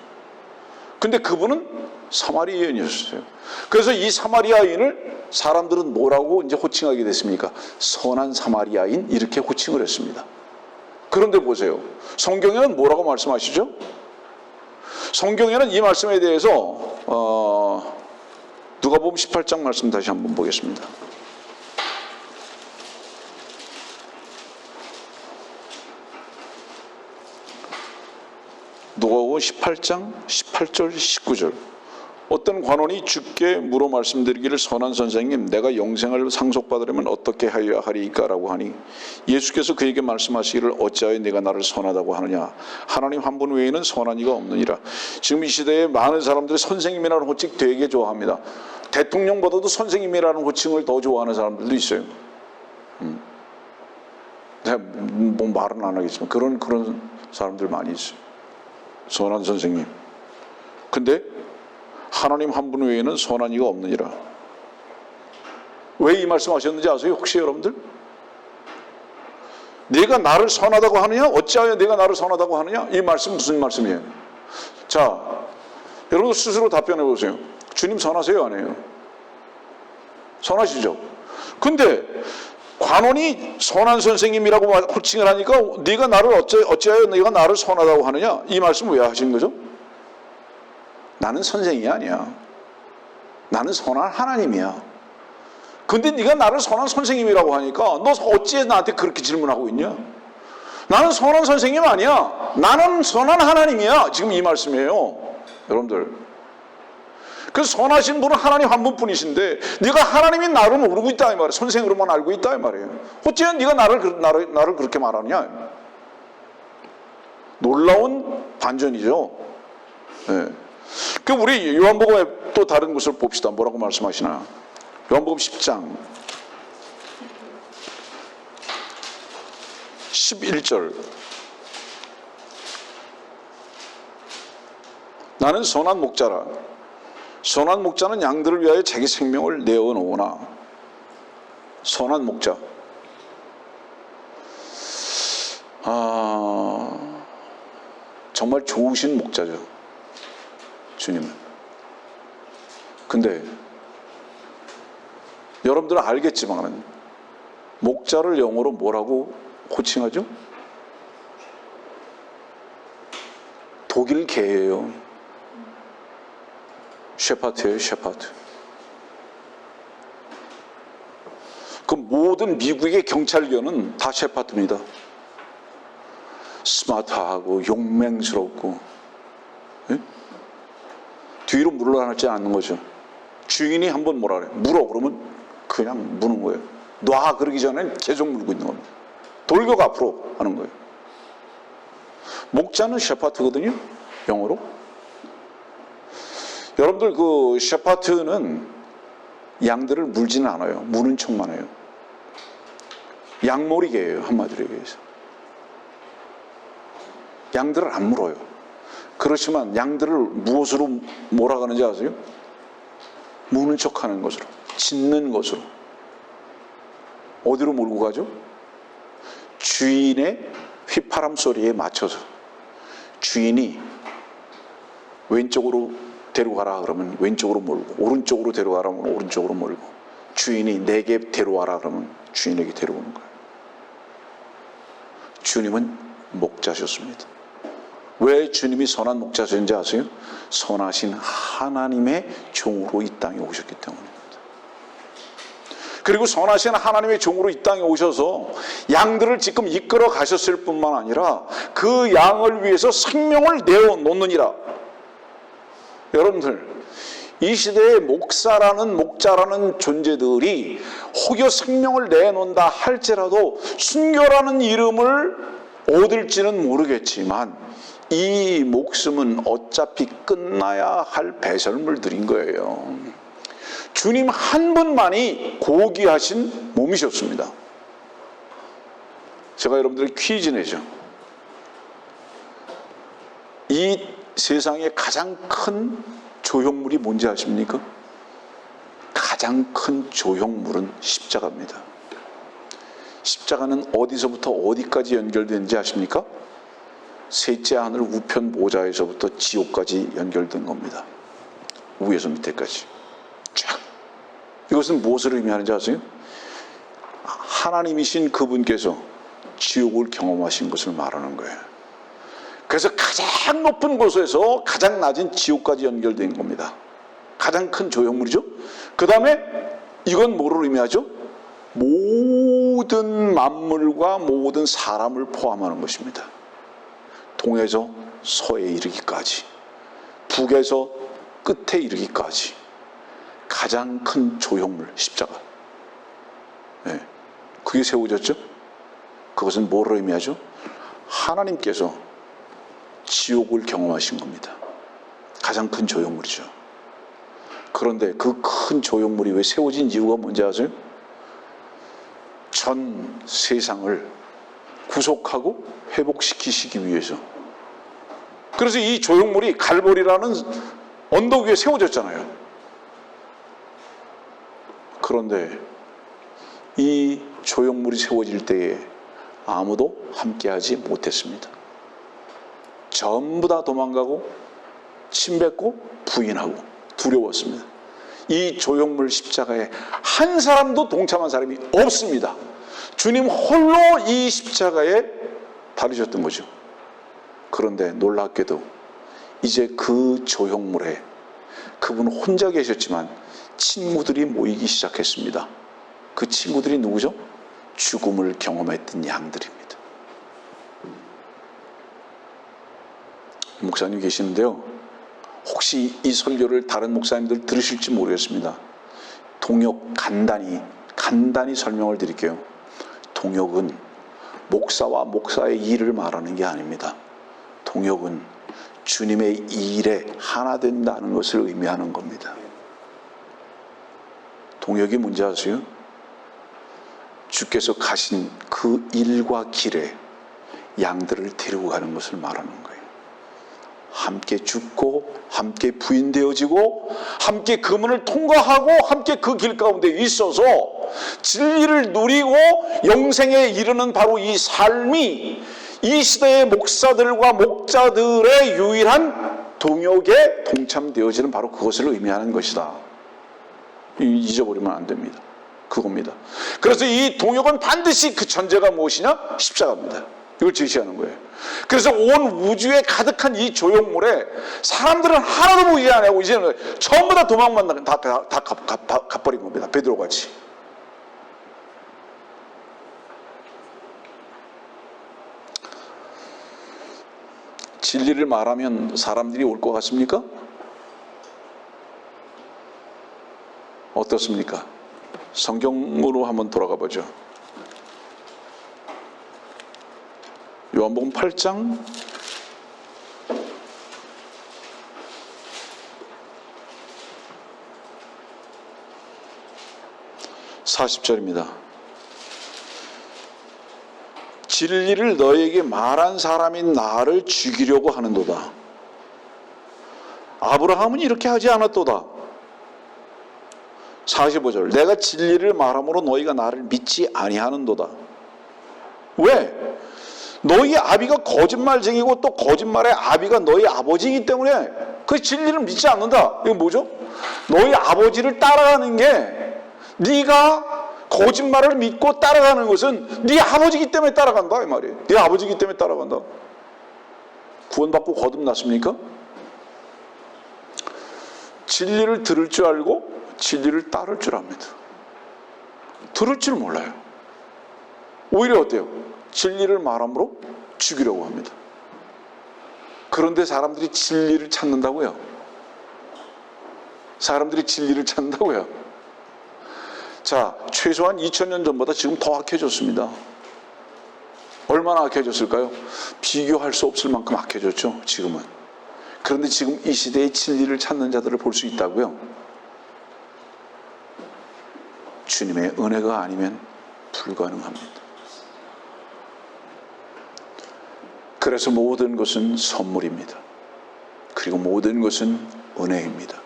근데 그분은 사마리아인이었어요. 그래서 이 사마리아인을 사람들은 뭐라고 이제 호칭하게 됐습니까? 선한 사마리아인, 이렇게 호칭을 했습니다. 그런데 보세요. 성경에는 뭐라고 말씀하시죠? 성경에는 이 말씀에 대해서 누가복음 18장 말씀 다시 한번 보겠습니다. 누가복음 18장 18절 19절. 어떤 관원이 주께 물어 말씀드리기를, 선한 선생님, 내가 영생을 상속받으려면 어떻게 하여야 하리이까? 라고 하니 예수께서 그에게 말씀하시기를, 어찌하여 네가 나를 선하다고 하느냐? 하나님 한 분 외에는 선한 이가 없느니라. 지금 이 시대에 많은 사람들이 선생님이라는 호칭 되게 좋아합니다. 대통령보다도 선생님이라는 호칭을 더 좋아하는 사람들도 있어요. 내가 뭐 말은 안 하겠지만 그런 사람들 많이 있어요. 선한 선생님. 근데 하나님 한 분 외에는 선한 이가 없느니라. 왜 이 말씀하셨는지 아세요? 혹시 여러분들? 내가 나를 선하다고 하느냐? 어찌하여 내가 나를 선하다고 하느냐? 이 말씀 무슨 말씀이에요? 자, 여러분 스스로 답변해 보세요. 주님 선하세요? 안 해요? 선하시죠? 근데 관원이 선한 선생님이라고 호칭을 하니까 네가 나를 어찌하여 네가 나를 선하다고 하느냐? 이 말씀 왜 하신 거죠? 나는 선생이 아니야. 나는 선한 하나님이야. 근데 네가 나를 선한 선생님이라고 하니까 너 어찌해 나한테 그렇게 질문하고 있냐? 나는 선한 선생님 아니야. 나는 선한 하나님이야. 지금 이 말씀이에요. 여러분들. 그 선하신 분은 하나님 한 분뿐이신데 네가 하나님이 나를 모르고 있다 이 말이에요. 선생으로만 알고 있다 이 말이에요. 어찌해 네가 나를 그렇게 말하느냐? 놀라운 반전이죠. 네. 그 우리 요한복음에 또 다른 것을 봅시다. 뭐라고 말씀하시나? 요한복음 10장 11절. 나는 선한 목자라. 선한 목자는 양들을 위하여 자기 생명을 내어놓으나. 선한 목자. 정말 좋으신 목자죠. 주님은. 근데 여러분들은 알겠지만 목자를 영어로 뭐라고 호칭하죠? 독일 개예요. 셰파트예요, 셰파트. 그 모든 미국의 경찰견은 다 셰파트입니다. 스마트하고 용맹스럽고, 예? 뒤로 물러나지 않는 거죠. 주인이 한번 뭐라 그래? 물어 그러면 그냥 무는 거예요. 놔 그러기 전에 계속 물고 있는 겁니다. 돌격 앞으로 하는 거예요. 목자는 셰파트거든요, 영어로. 여러분들 그 셰파트는 양들을 물지는 않아요. 무는 척만 해요. 양몰이개예요, 한마디로 얘기해서. 양들을 안 물어요. 그렇지만 양들을 무엇으로 몰아가는지 아세요? 무는 척하는 것으로, 짖는 것으로. 어디로 몰고 가죠? 주인의 휘파람 소리에 맞춰서. 주인이 왼쪽으로 데려가라 그러면 왼쪽으로 몰고, 오른쪽으로 데려가라 그러면 오른쪽으로 몰고, 주인이 내게 데려와라 그러면 주인에게 데려오는 거예요. 주님은 목자셨습니다. 왜 주님이 선한 목자셨는지 아세요? 선하신 하나님의 종으로 이 땅에 오셨기 때문입니다. 그리고 선하신 하나님의 종으로 이 땅에 오셔서 양들을 지금 이끌어 가셨을 뿐만 아니라 그 양을 위해서 생명을 내어놓느니라. 여러분들, 이 시대에 목자라는 존재들이 혹여 생명을 내놓는다 할지라도 순교라는 이름을 얻을지는 모르겠지만 이 목숨은 어차피 끝나야 할 배설물들인 거예요. 주님 한 분만이 고귀하신 몸이셨습니다. 제가 여러분들에게 퀴즈 내죠. 이 세상에 가장 큰 조형물이 뭔지 아십니까? 가장 큰 조형물은 십자가입니다. 십자가는 어디서부터 어디까지 연결되는지 아십니까? 셋째 하늘 우편 모자에서부터 지옥까지 연결된 겁니다. 위에서 밑에까지 쫙. 이것은 무엇을 의미하는지 아세요? 하나님이신 그분께서 지옥을 경험하신 것을 말하는 거예요. 그래서 가장 높은 곳에서 가장 낮은 지옥까지 연결된 겁니다. 가장 큰 조형물이죠. 그 다음에 이건 뭐를 의미하죠? 모든 만물과 모든 사람을 포함하는 것입니다. 동에서 서에 이르기까지, 북에서 끝에 이르기까지 가장 큰 조형물, 십자가. 네. 그게 세워졌죠. 그것은 뭐를 의미하죠? 하나님께서 지옥을 경험하신 겁니다. 가장 큰 조형물이죠. 그런데 그 큰 조형물이 왜 세워진 이유가 뭔지 아세요? 전 세상을 구속하고 회복시키시기 위해서. 그래서 이 조형물이 갈보리라는 언덕 위에 세워졌잖아요. 그런데 이 조형물이 세워질 때에 아무도 함께하지 못했습니다. 전부 다 도망가고 침뱉고 부인하고 두려웠습니다. 이 조형물 십자가에 한 사람도 동참한 사람이 없습니다. 주님 홀로 이 십자가에 달리셨던 거죠. 그런데 놀랍게도 이제 그 조형물에 그분 혼자 계셨지만 친구들이 모이기 시작했습니다. 그 친구들이 누구죠? 죽음을 경험했던 양들입니다. 목사님 계시는데요, 혹시 이 설교를 다른 목사님들 들으실지 모르겠습니다. 동역 간단히 설명을 드릴게요. 동역은 목사와 목사의 일을 말하는 게 아닙니다. 동역은 주님의 일에 하나 된다는 것을 의미하는 겁니다. 동역이 뭔지 아세요? 주께서 가신 그 일과 길에 양들을 데리고 가는 것을 말하는 거예요. 함께 죽고 함께 부인되어지고 함께 그 문을 통과하고 함께 그 길 가운데 있어서 진리를 누리고 영생에 이르는 바로 이 삶이 이 시대의 목사들과 목자들의 유일한 동역에 동참되어지는 바로 그것을 의미하는 것이다. 잊어버리면 안 됩니다. 그겁니다. 그래서 이 동역은 반드시 그 전제가 무엇이냐? 십자가입니다. 이걸 제시하는 거예요. 그래서 온 우주에 가득한 이 조형물에 사람들은 하나도 보이지 않고 이제는 전부 다 도망만 다 가버린 겁니다. 베드로같이. 진리를 말하면 사람들이 올 것 같습니까? 어떻습니까? 성경으로 한번 돌아가 보죠. 요한복음 8장 40절입니다. 진리를 너에게 말한 사람이 나를 죽이려고 하는도다. 아브라함은 이렇게 하지 않았도다. 45절 내가 진리를 말함으로 너희가 나를 믿지 아니하는도다. 왜? 너희 아비가 거짓말쟁이고 또 거짓말의 아비가 너희 아버지이기 때문에 그 진리를 믿지 않는다. 이거 뭐죠? 너희 아버지를 따라가는 게 네가 거짓말을 믿고 따라가는 것은 네 아버지이기 때문에 따라간다 이 말이에요. 네 아버지이기 때문에 따라간다. 구원받고 거듭났습니까? 진리를 들을 줄 알고 진리를 따를 줄 압니다. 들을 줄 몰라요. 오히려 어때요? 진리를 말함으로 죽이려고 합니다. 그런데 사람들이 진리를 찾는다고요? 사람들이 진리를 찾는다고요? 자, 최소한 2000년 전보다 지금 더 악해졌습니다. 얼마나 악해졌을까요? 비교할 수 없을 만큼 악해졌죠, 지금은. 그런데 지금 이 시대에 진리를 찾는 자들을 볼 수 있다고요? 주님의 은혜가 아니면 불가능합니다. 그래서 모든 것은 선물입니다. 그리고 모든 것은 은혜입니다.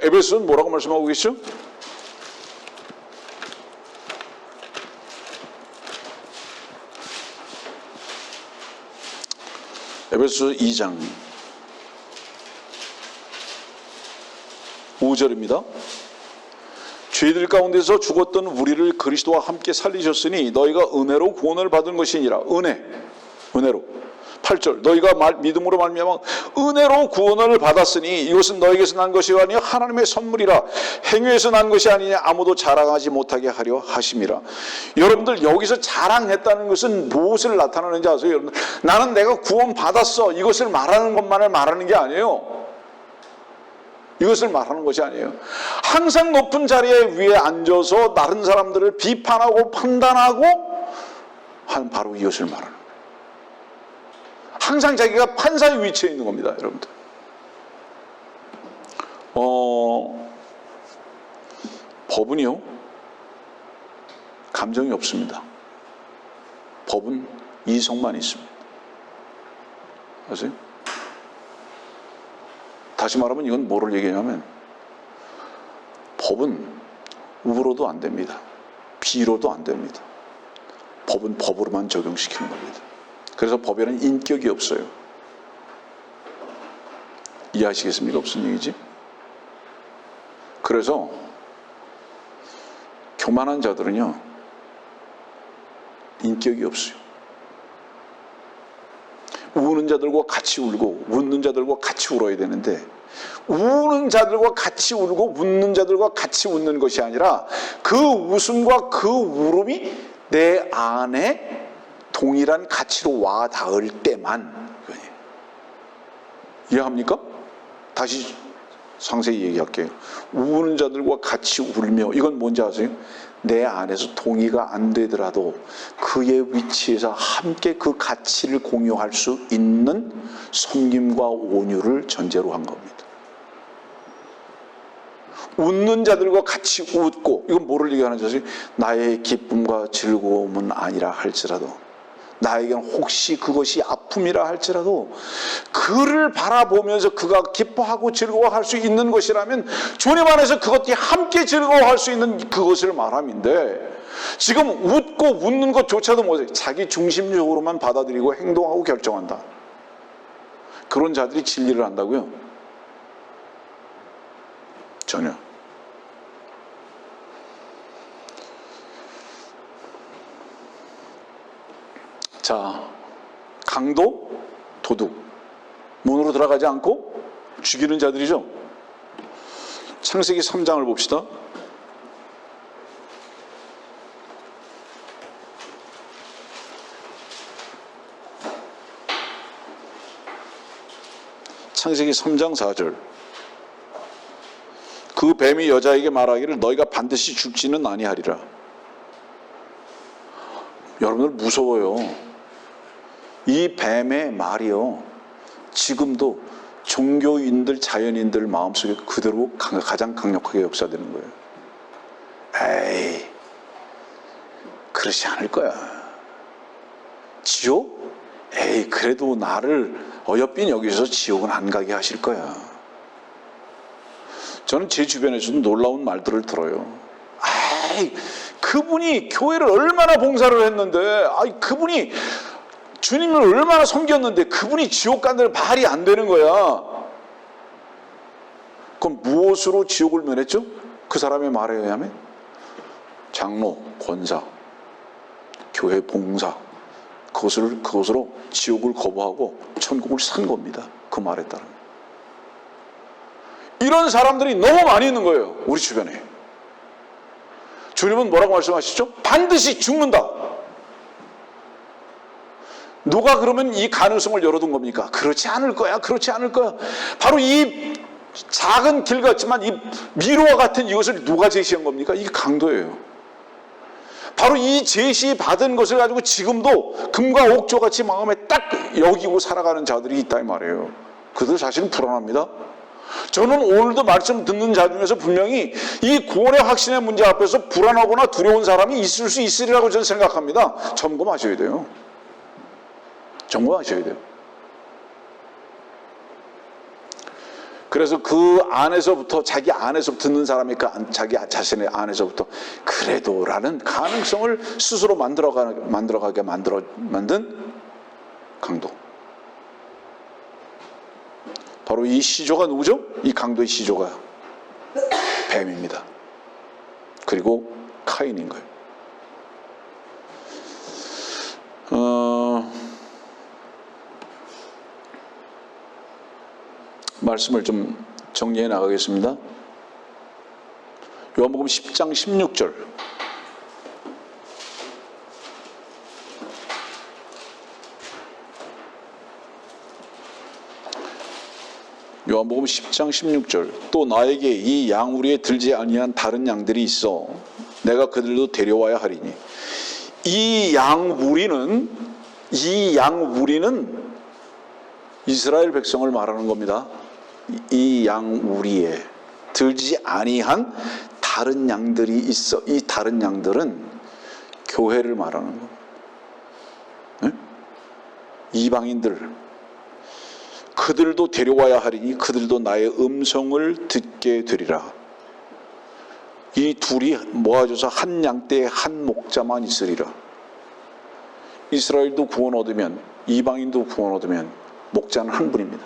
에베소는 뭐라고 말씀하고 계시죠? 에베소 2장 5절입니다. 죄들 가운데서 죽었던 우리를 그리스도와 함께 살리셨으니 너희가 은혜로 구원을 받은 것이니라. 은혜로. 8절 너희가 믿음으로 말미암아 은혜로 구원을 받았으니 이것은 너희에게서 난 것이 아니요 하나님의 선물이라. 행위에서 난 것이 아니냐 아무도 자랑하지 못하게 하려 하심이라. 여러분들 여기서 자랑했다는 것은 무엇을 나타내는지 아세요? 여러분들 나는 내가 구원 받았어 이것을 말하는 것만을 말하는 게 아니에요. 이것을 말하는 것이 아니에요. 항상 높은 자리에 위에 앉아서 다른 사람들을 비판하고 판단하고 하는 바로 이것을 말하는 거예요. 항상 자기가 판사의 위치에 있는 겁니다, 여러분들. 법은요, 감정이 없습니다. 법은 이성만 있습니다. 아세요? 다시 말하면 이건 뭐를 얘기하냐면 법은 우로도 안 됩니다. 비로도 안 됩니다. 법은 법으로만 적용시키는 겁니다. 그래서 법에는 인격이 없어요. 이해하시겠습니까? 무슨 얘기지? 그래서 교만한 자들은요, 인격이 없어요. 우는 자들과 같이 울고 웃는 자들과 같이 울어야 되는데, 우는 자들과 같이 울고 웃는 자들과 같이 웃는 것이 아니라 그 웃음과 그 울음이 내 안에 동일한 가치로 와 닿을 때만. 이해합니까? 다시 상세히 얘기할게요. 우는 자들과 같이 울며, 이건 뭔지 아세요? 내 안에서 동의가 안 되더라도 그의 위치에서 함께 그 가치를 공유할 수 있는 섬김과 온유를 전제로 한 겁니다. 웃는 자들과 같이 웃고, 이건 뭐를 얘기하는지 아세요? 나의 기쁨과 즐거움은 아니라 할지라도, 나에게는 혹시 그것이 아픔이라 할지라도 그를 바라보면서 그가 기뻐하고 즐거워할 수 있는 것이라면 주님 안에서 그것이 함께 즐거워할 수 있는 그것을 말함인데, 지금 웃고 웃는 것조차도 못해 자기 중심적으로만 받아들이고 행동하고 결정한다. 그런 자들이 진리를 안다고요? 전혀. 자, 강도, 도둑, 문으로 들어가지 않고 죽이는 자들이죠. 창세기 3장을 봅시다. 창세기 3장 4절. 그 뱀이 여자에게 말하기를 너희가 반드시 죽지는 아니하리라. 여러분들 무서워요. 이 뱀의 말이요, 지금도 종교인들, 자연인들 마음속에 그대로 가장 강력하게 역사되는 거예요. 에이, 그렇지 않을 거야. 지옥? 에이, 그래도 나를 어여삐 여기서 지옥은 안 가게 하실 거야. 저는 제 주변에서도 놀라운 말들을 들어요. 아이, 그분이 교회를 얼마나 봉사를 했는데, 아이, 그분이 주님을 얼마나 섬겼는데 그분이 지옥 간다는 말이 안 되는 거야. 그럼 무엇으로 지옥을 면했죠? 그 사람의 말에 의하면 장로, 권사, 교회 봉사, 그것으로 지옥을 거부하고 천국을 산 겁니다. 그 말에 따르면. 이런 사람들이 너무 많이 있는 거예요, 우리 주변에. 주님은 뭐라고 말씀하시죠? 반드시 죽는다. 누가 그러면 이 가능성을 열어둔 겁니까? 그렇지 않을 거야, 그렇지 않을 거야. 바로 이 작은 길 같지만 이 미로와 같은 이것을 누가 제시한 겁니까? 이게 강도예요. 바로 이 제시받은 것을 가지고 지금도 금과 옥조같이 마음에 딱 여기고 살아가는 자들이 있다 이 말이에요. 그들 자신은 불안합니다. 저는 오늘도 말씀 듣는 자 중에서 분명히 이 구원의 확신의 문제 앞에서 불안하거나 두려운 사람이 있을 수 있으리라고 저는 생각합니다. 점검하셔야 돼요. 점검하셔야 돼요. 그래서 그 안에서부터, 자기 안에서 듣는 사람이니까 자기 자신의 안에서부터 그래도 라는 가능성을 스스로 만들어가게 만든 강도. 바로 이 시조가 누구죠? 이 강도의 시조가 뱀입니다. 그리고 카인인 거예요. 말씀을 좀 정리해 나가겠습니다. 요한복음 10장 16절. 요한복음 10장 16절. 또 나에게 이 양우리에 들지 아니한 다른 양들이 있어 내가 그들도 데려와야 하리니. 이 양우리는 이스라엘 백성을 말하는 겁니다. 이 양우리에 들지 아니한 다른 양들이 있어. 이 다른 양들은 교회를 말하는 겁니다. 네? 이방인들, 그들도 데려와야 하리니 그들도 나의 음성을 듣게 되리라. 이 둘이 모아져서 한 양떼에 한 목자만 있으리라. 이스라엘도 구원 얻으면, 이방인도 구원 얻으면 목자는 한 분입니다.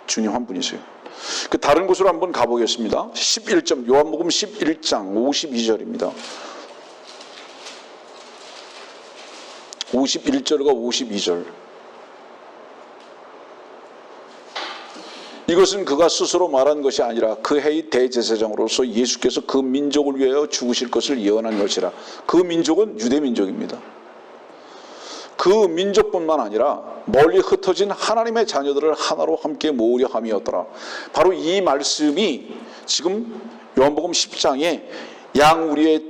주님 한 분이세요. 그 다른 곳으로 한번 가보겠습니다. 11점, 요한복음 11장 52절입니다. 51절과 52절. 이것은 그가 스스로 말한 것이 아니라 그 해의 대제사장으로서 예수께서 그 민족을 위하여 죽으실 것을 예언한 것이라. 그 민족은 유대 민족입니다. 그 민족뿐만 아니라 멀리 흩어진 하나님의 자녀들을 하나로 함께 모으려 함이었더라. 바로 이 말씀이 지금 요한복음 10장에 양우리의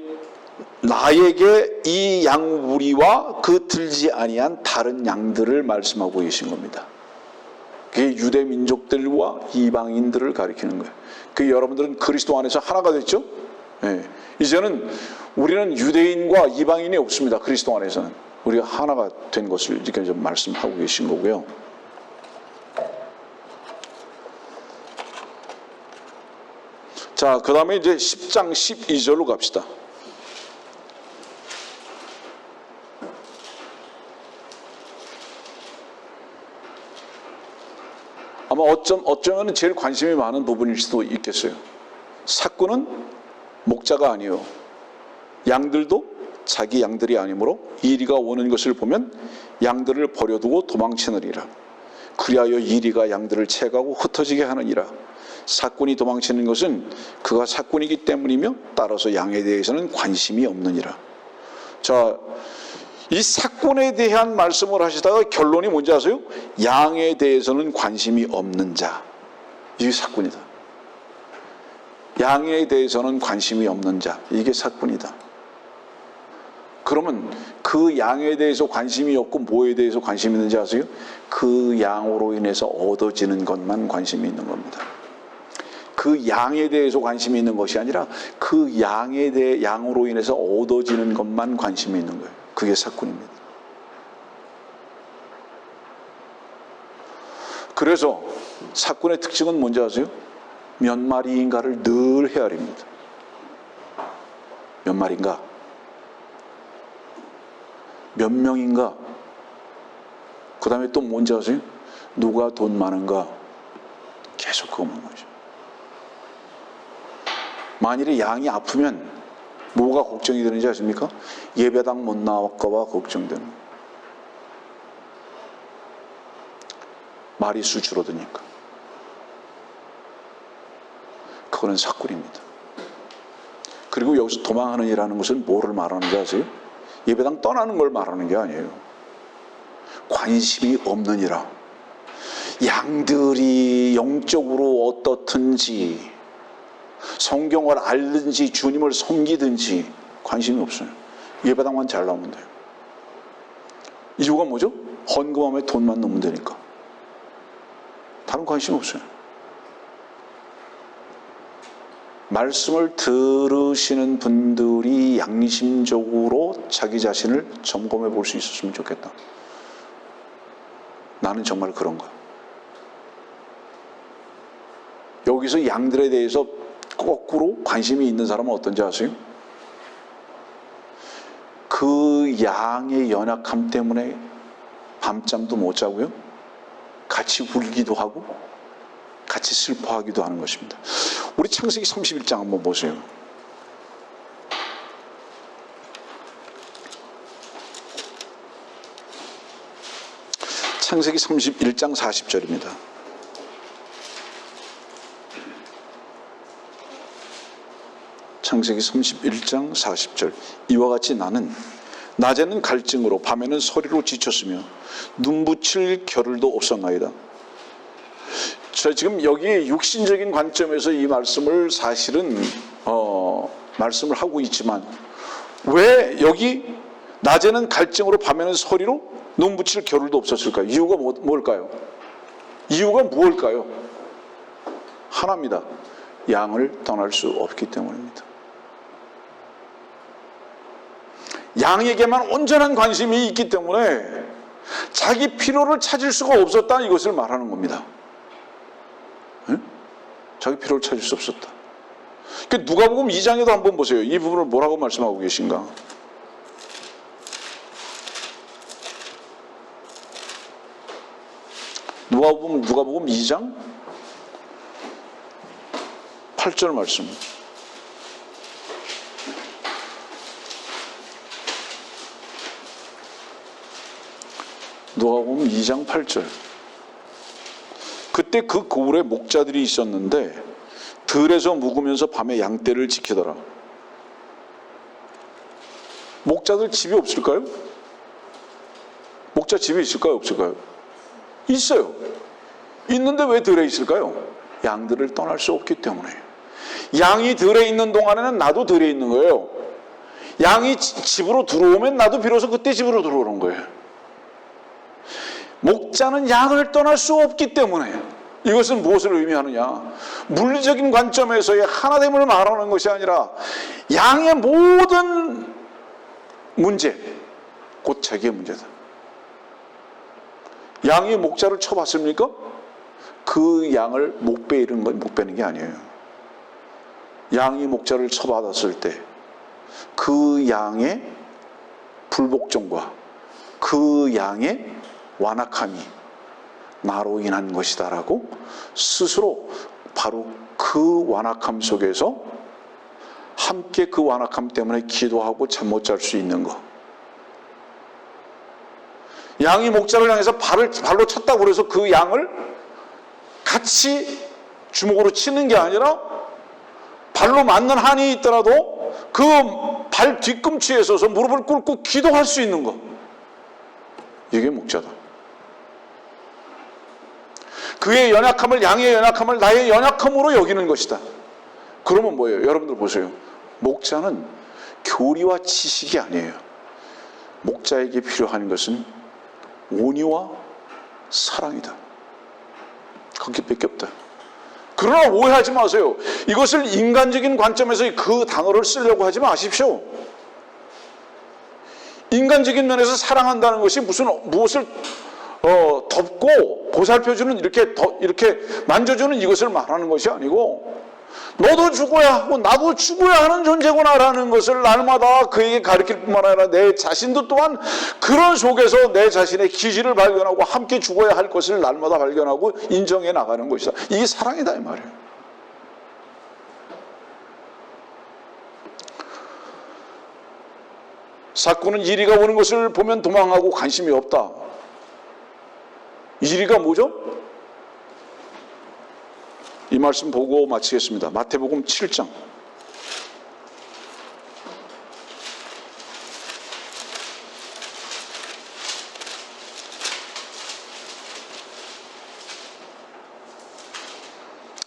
나에게 이 양우리와 그 들지 아니한 다른 양들을 말씀하고 계신 겁니다. 그게 유대 민족들과 이방인들을 가리키는 거예요. 그 여러분들은 그리스도 안에서 하나가 됐죠? 네. 이제는 우리는 유대인과 이방인이 없습니다. 그리스도 안에서는 우리가 하나가 된 것을 이렇게 좀 말씀하고 계신 거고요. 자, 그 다음에 이제 10장 12절로 갑시다. 아마 어쩌면 제일 관심이 많은 부분일 수도 있겠어요. 삭구는 목자가 아니에요. 양들도 자기 양들이 아니므로 이리가 오는 것을 보면 양들을 버려두고 도망치느니라. 그리하여 이리가 양들을 채가고 흩어지게 하느니라. 삭군이 도망치는 것은 그가 삭군이기 때문이며 따라서 양에 대해서는 관심이 없느니라. 자, 이 삭군에 대한 말씀을 하시다가 결론이 뭔지 아세요? 양에 대해서는 관심이 없는 자. 이게 삭군이다. 양에 대해서는 관심이 없는 자. 이게 삭군이다. 그러면 그 양에 대해서 관심이 없고 뭐에 대해서 관심이 있는지 아세요? 그 양으로 인해서 얻어지는 것만 관심이 있는 겁니다. 그 양에 대해서 관심이 있는 것이 아니라 그 양으로 인해서 얻어지는 것만 관심이 있는 거예요. 그게 삭군입니다. 그래서 삭군의 특징은 뭔지 아세요? 몇 마리인가를 늘 헤아립니다. 몇 마리인가? 몇 명인가? 그 다음에 또 뭔지 아세요? 누가 돈 많은가? 계속 그것만 거죠. 만일에 양이 아프면 뭐가 걱정이 되는지 아십니까? 예배당 못 나올까 봐 걱정되는 거예요. 마리수 줄어드니까. 그거는 삭군입니다. 그리고 여기서 도망하느니라는 것은 뭐를 말하는지 아세요? 예배당 떠나는 걸 말하는 게 아니에요. 관심이 없느니라. 양들이 영적으로 어떻든지 성경을 알든지 주님을 섬기든지 관심이 없어요. 예배당만 잘 나오면 돼요. 이유가 뭐죠? 헌금함에 돈만 넣으면 되니까. 다른 관심 없어요. 말씀을 들으시는 분들이 양심적으로 자기 자신을 점검해 볼 수 있었으면 좋겠다. 나는 정말 그런 거야. 여기서 양들에 대해서 거꾸로 관심이 있는 사람은 어떤지 아세요? 그 양의 연약함 때문에 밤잠도 못 자고요. 같이 울기도 하고 같이 슬퍼하기도 하는 것입니다. 우리 창세기 31장 한번 보세요. 창세기 31장 40절입니다. 창세기 31장 40절. 이와 같이 나는 낮에는 갈증으로 밤에는 서리로 지쳤으며 눈붙일 겨를도 없었나이다. 자, 지금 여기 육신적인 관점에서 이 말씀을 사실은 말씀을 하고 있지만 왜 여기 낮에는 갈증으로 밤에는 서리로 눈붙일 겨를도 없었을까요? 이유가 뭘까요? 이유가 무엇일까요? 하나입니다. 양을 떠날 수 없기 때문입니다. 양에게만 온전한 관심이 있기 때문에 자기 필요를 찾을 수가 없었다, 이것을 말하는 겁니다. 네? 자기 필요를 찾을 수 없었다. 누가복음 2장에도 한번 보세요. 이 부분을 뭐라고 말씀하고 계신가? 누가복음 2장 8절 말씀. 누가복음 2장 8절. 그때 그 고을에 목자들이 있었는데 들에서 묵으면서 밤에 양떼를 지키더라. 목자들 집이 없을까요? 목자 집이 있을까요? 없을까요? 있어요. 있는데 왜 들에 있을까요? 양들을 떠날 수 없기 때문에. 양이 들에 있는 동안에는 나도 들에 있는 거예요. 양이 집으로 들어오면 나도 비로소 그때 집으로 들어오는 거예요. 목자는 양을 떠날 수 없기 때문에. 이것은 무엇을 의미하느냐? 물리적인 관점에서의 하나됨을 말하는 것이 아니라 양의 모든 문제, 곧 자기의 문제다. 양이 목자를 쳐봤습니까? 그 양을 못 빼는 게 아니에요. 양이 목자를 쳐받았을 때 그 양의 불복종과 그 양의 완악함이 나로 인한 것이다라고 스스로 바로 그 완악함 속에서 함께 그 완악함 때문에 기도하고 잠 못 잘 수 있는 것. 양이 목자를 향해서 발로 쳤다고 그래서 그 양을 같이 주먹으로 치는 게 아니라 발로 맞는 한이 있더라도 그 발 뒤꿈치에 서서 무릎을 꿇고 기도할 수 있는 것. 이게 목자다. 그의 연약함을, 양의 연약함을 나의 연약함으로 여기는 것이다. 그러면 뭐예요? 여러분들 보세요. 목자는 교리와 지식이 아니에요. 목자에게 필요한 것은 온유와 사랑이다. 거기밖에 없다. 그러나 오해하지 마세요. 이것을 인간적인 관점에서 그 단어를 쓰려고 하지 마십시오. 인간적인 면에서 사랑한다는 것이 무엇을 덮고 보살펴주는, 이렇게 만져주는 이것을 말하는 것이 아니고, 너도 죽어야 하고 나도 죽어야 하는 존재구나라는 것을 날마다 그에게 가르칠 뿐만 아니라 내 자신도 또한 그런 속에서 내 자신의 기질을 발견하고 함께 죽어야 할 것을 날마다 발견하고 인정해 나가는 것이다. 이게 사랑이다, 이 말이에요. 사꾼은 이리가 오는 것을 보면 도망하고 관심이 없다. 이리가 뭐죠? 이 말씀 보고 마치겠습니다. 마태복음 7장.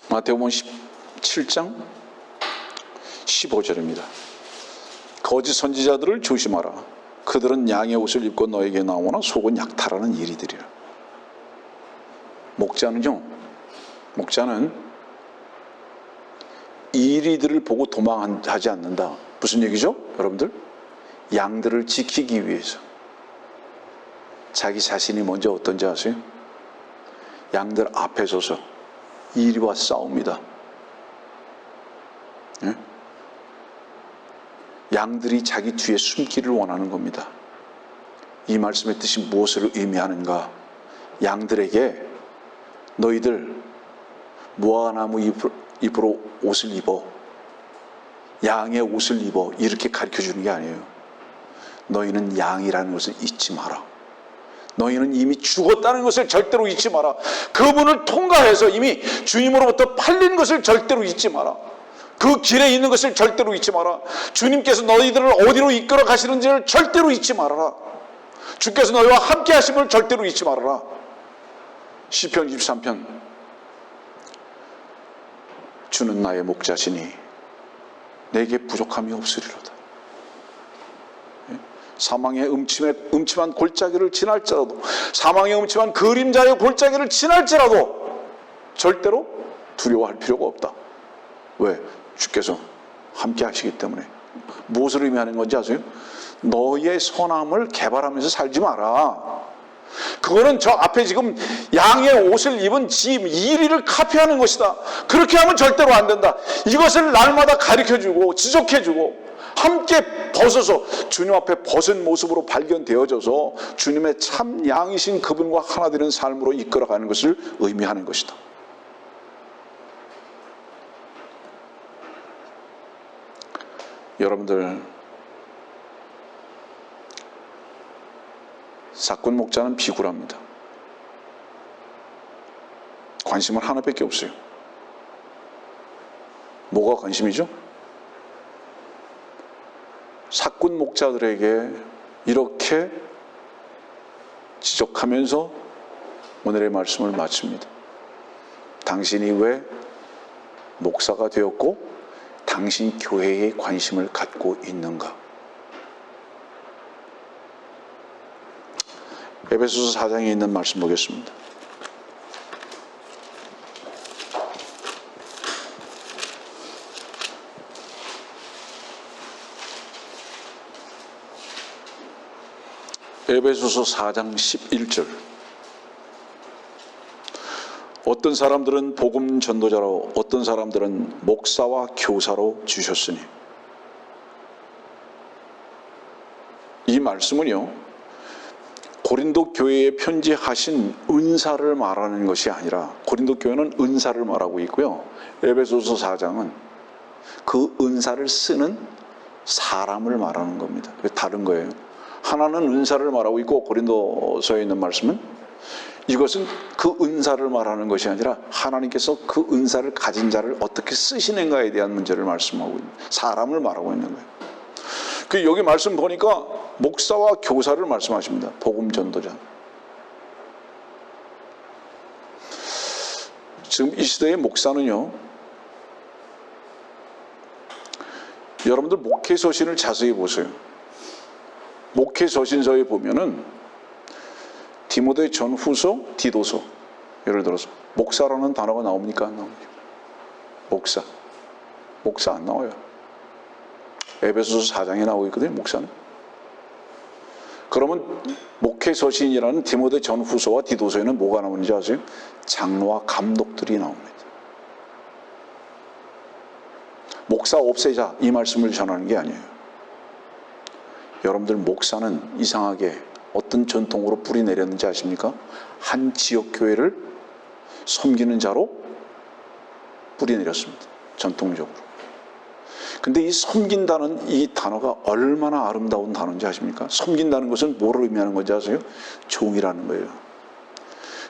마태복음 7장 15절입니다. 거짓 선지자들을 조심하라. 그들은 양의 옷을 입고 너에게 나오나 속은 약탈하는 이리들이라. 목자는 이리들을 보고 도망하지 않는다. 무슨 얘기죠? 여러분들? 양들을 지키기 위해서. 자기 자신이 먼저 어떤지 아세요? 양들 앞에 서서 이리와 싸웁니다. 예? 양들이 자기 뒤에 숨기를 원하는 겁니다. 이 말씀의 뜻이 무엇을 의미하는가? 양들에게 너희들 무화과나무 잎으로 옷을 입어, 양의 옷을 입어, 이렇게 가르쳐주는 게 아니에요. 너희는 양이라는 것을 잊지 마라. 너희는 이미 죽었다는 것을 절대로 잊지 마라. 그분을 통과해서 이미 주님으로부터 팔린 것을 절대로 잊지 마라. 그 길에 있는 것을 절대로 잊지 마라. 주님께서 너희들을 어디로 이끌어 가시는지를 절대로 잊지 말아라. 주께서 너희와 함께 하심을 절대로 잊지 말아라. 시편 23편. 주는 나의 목자시니 내게 부족함이 없으리로다. 사망의 음침한 골짜기를 지날지라도, 사망의 음침한 그림자의 골짜기를 지날지라도 절대로 두려워할 필요가 없다. 왜? 주께서 함께 하시기 때문에. 무엇을 의미하는 건지 아세요? 너의 선함을 개발하면서 살지 마라. 그거는 저 앞에 지금 양의 옷을 입은 짐 이리를 카피하는 것이다. 그렇게 하면 절대로 안 된다. 이것을 날마다 가르쳐주고 지적해주고 함께 벗어서 주님 앞에 벗은 모습으로 발견되어져서 주님의 참 양이신 그분과 하나 되는 삶으로 이끌어가는 것을 의미하는 것이다. 여러분들, 사꾼 목자는 비굴합니다. 관심은 하나밖에 없어요. 뭐가 관심이죠? 사꾼 목자들에게 이렇게 지적하면서 오늘의 말씀을 마칩니다. 당신이 왜 목사가 되었고 당신 교회에 관심을 갖고 있는가? 에베소서 4장에 있는 말씀 보겠습니다. 에베소서 4장 11절. 어떤 사람들은 복음 전도자로, 어떤 사람들은 목사와 교사로 주셨으니. 이 말씀은요, 고린도 교회에 편지하신 은사를 말하는 것이 아니라, 고린도 교회는 은사를 말하고 있고요, 에베소서 4장은 그 은사를 쓰는 사람을 말하는 겁니다. 다른 거예요. 하나는 은사를 말하고 있고, 고린도서에 있는 말씀은 이것은 그 은사를 말하는 것이 아니라 하나님께서 그 은사를 가진 자를 어떻게 쓰시는가에 대한 문제를 말씀하고 있는, 사람을 말하고 있는 거예요. 그 여기 말씀 보니까 목사와 교사를 말씀하십니다. 복음 전도자. 지금 이 시대의 목사는요, 여러분들 목회서신을 자세히 보세요. 목회서신서에 보면은 디모데 전후서, 디도서, 예를 들어서 목사라는 단어가 나옵니까? 안 나옵니까? 목사 안 나와요. 에베소서 4장에 나오고 있거든요, 목사는. 그러면 목회서신이라는 디모데 전후서와 디도서에는 뭐가 나오는지 아세요? 장로와 감독들이 나옵니다. 목사 없애자, 이 말씀을 전하는 게 아니에요. 여러분들, 목사는 이상하게 어떤 전통으로 뿌리 내렸는지 아십니까? 한 지역 교회를 섬기는 자로 뿌리 내렸습니다. 전통적으로. 근데 이 섬긴다는 이 단어가 얼마나 아름다운 단어인지 아십니까? 섬긴다는 것은 뭐를 의미하는 건지 아세요? 종이라는 거예요.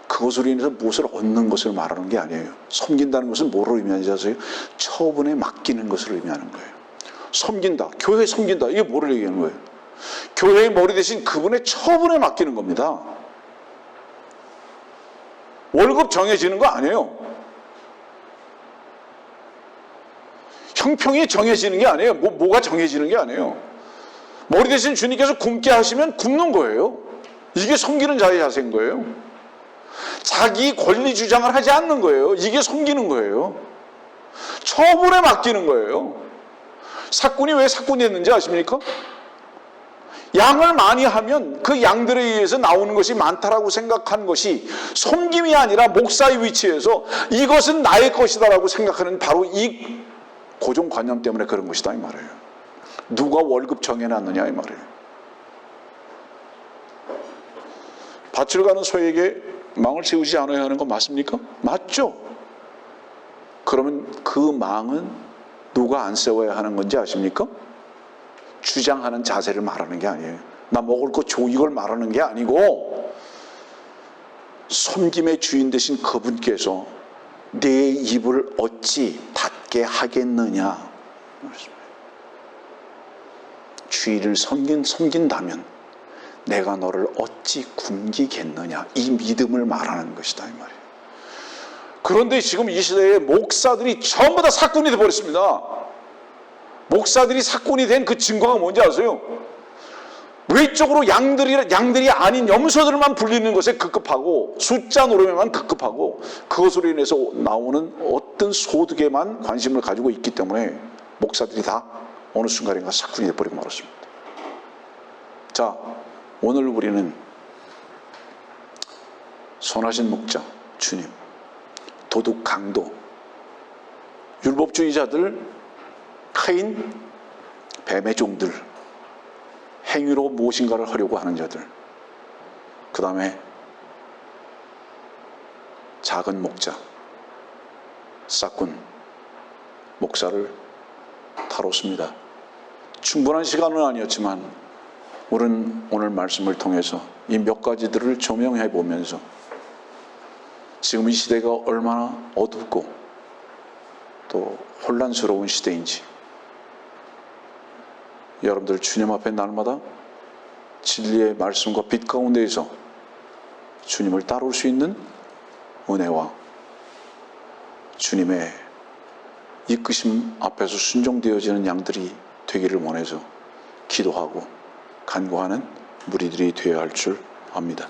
그것으로 인해서 무엇을 얻는 것을 말하는 게 아니에요. 섬긴다는 것은 뭐를 의미하는지 아세요? 처분에 맡기는 것을 의미하는 거예요. 섬긴다, 교회 섬긴다, 이게 뭐를 얘기하는 거예요? 교회의 머리 대신 그분의 처분에 맡기는 겁니다. 월급 정해지는 거 아니에요. 형평이 정해지는 게 아니에요. 뭐가 정해지는 게 아니에요. 머리 대신 주님께서 굶게 하시면 굶는 거예요. 이게 섬기는 자의 자세인 거예요. 자기 권리 주장을 하지 않는 거예요. 이게 섬기는 거예요. 처분에 맡기는 거예요. 사꾼이 왜 사꾼이 됐는지 아십니까? 양을 많이 하면 그 양들에 의해서 나오는 것이 많다라고 생각한 것이 섬김이 아니라 목사의 위치에서 이것은 나의 것이다라고 생각하는 바로 이 고정관념 때문에 그런 것이다, 이 말이에요. 누가 월급 정해놨느냐, 이 말이에요. 밭을 가는 소에게 망을 세우지 않아야 하는 거 맞습니까? 맞죠? 그러면 그 망은 누가 안 세워야 하는 건지 아십니까? 주장하는 자세를 말하는 게 아니에요. 나 먹을 거 줘, 이걸 말하는 게 아니고 섬김의 주인 되신 그분께서 내 입을 어찌 닫게 하겠느냐. 주인을 섬긴다면 내가 너를 어찌 굶기겠느냐. 이 믿음을 말하는 것이다, 이 말이에요. 그런데 지금 이 시대에 목사들이 전부 다 사꾼이 되어버렸습니다. 목사들이 사꾼이 된 그 증거가 뭔지 아세요? 외적으로 양들이 아닌 염소들만 불리는 것에 급급하고 숫자 노름에만 급급하고 그것으로 인해서 나오는 어떤 소득에만 관심을 가지고 있기 때문에 목사들이 다 어느 순간인가 사건이 돼버리고 말았습니다. 자, 오늘 우리는 선하신 목자 주님, 도둑 강도, 율법주의자들, 카인, 뱀의 종들, 행위로 무엇인가를 하려고 하는 자들, 그 다음에 작은 목자, 싹군, 목사를 다뤘습니다. 충분한 시간은 아니었지만 우리는 오늘 말씀을 통해서 이 몇 가지들을 조명해 보면서 지금 이 시대가 얼마나 어둡고 또 혼란스러운 시대인지, 여러분들 주님 앞에 날마다 진리의 말씀과 빛 가운데에서 주님을 따를 수 있는 은혜와 주님의 이끄심 앞에서 순종되어지는 양들이 되기를 원해서 기도하고 간구하는 무리들이 되어야 할 줄 압니다.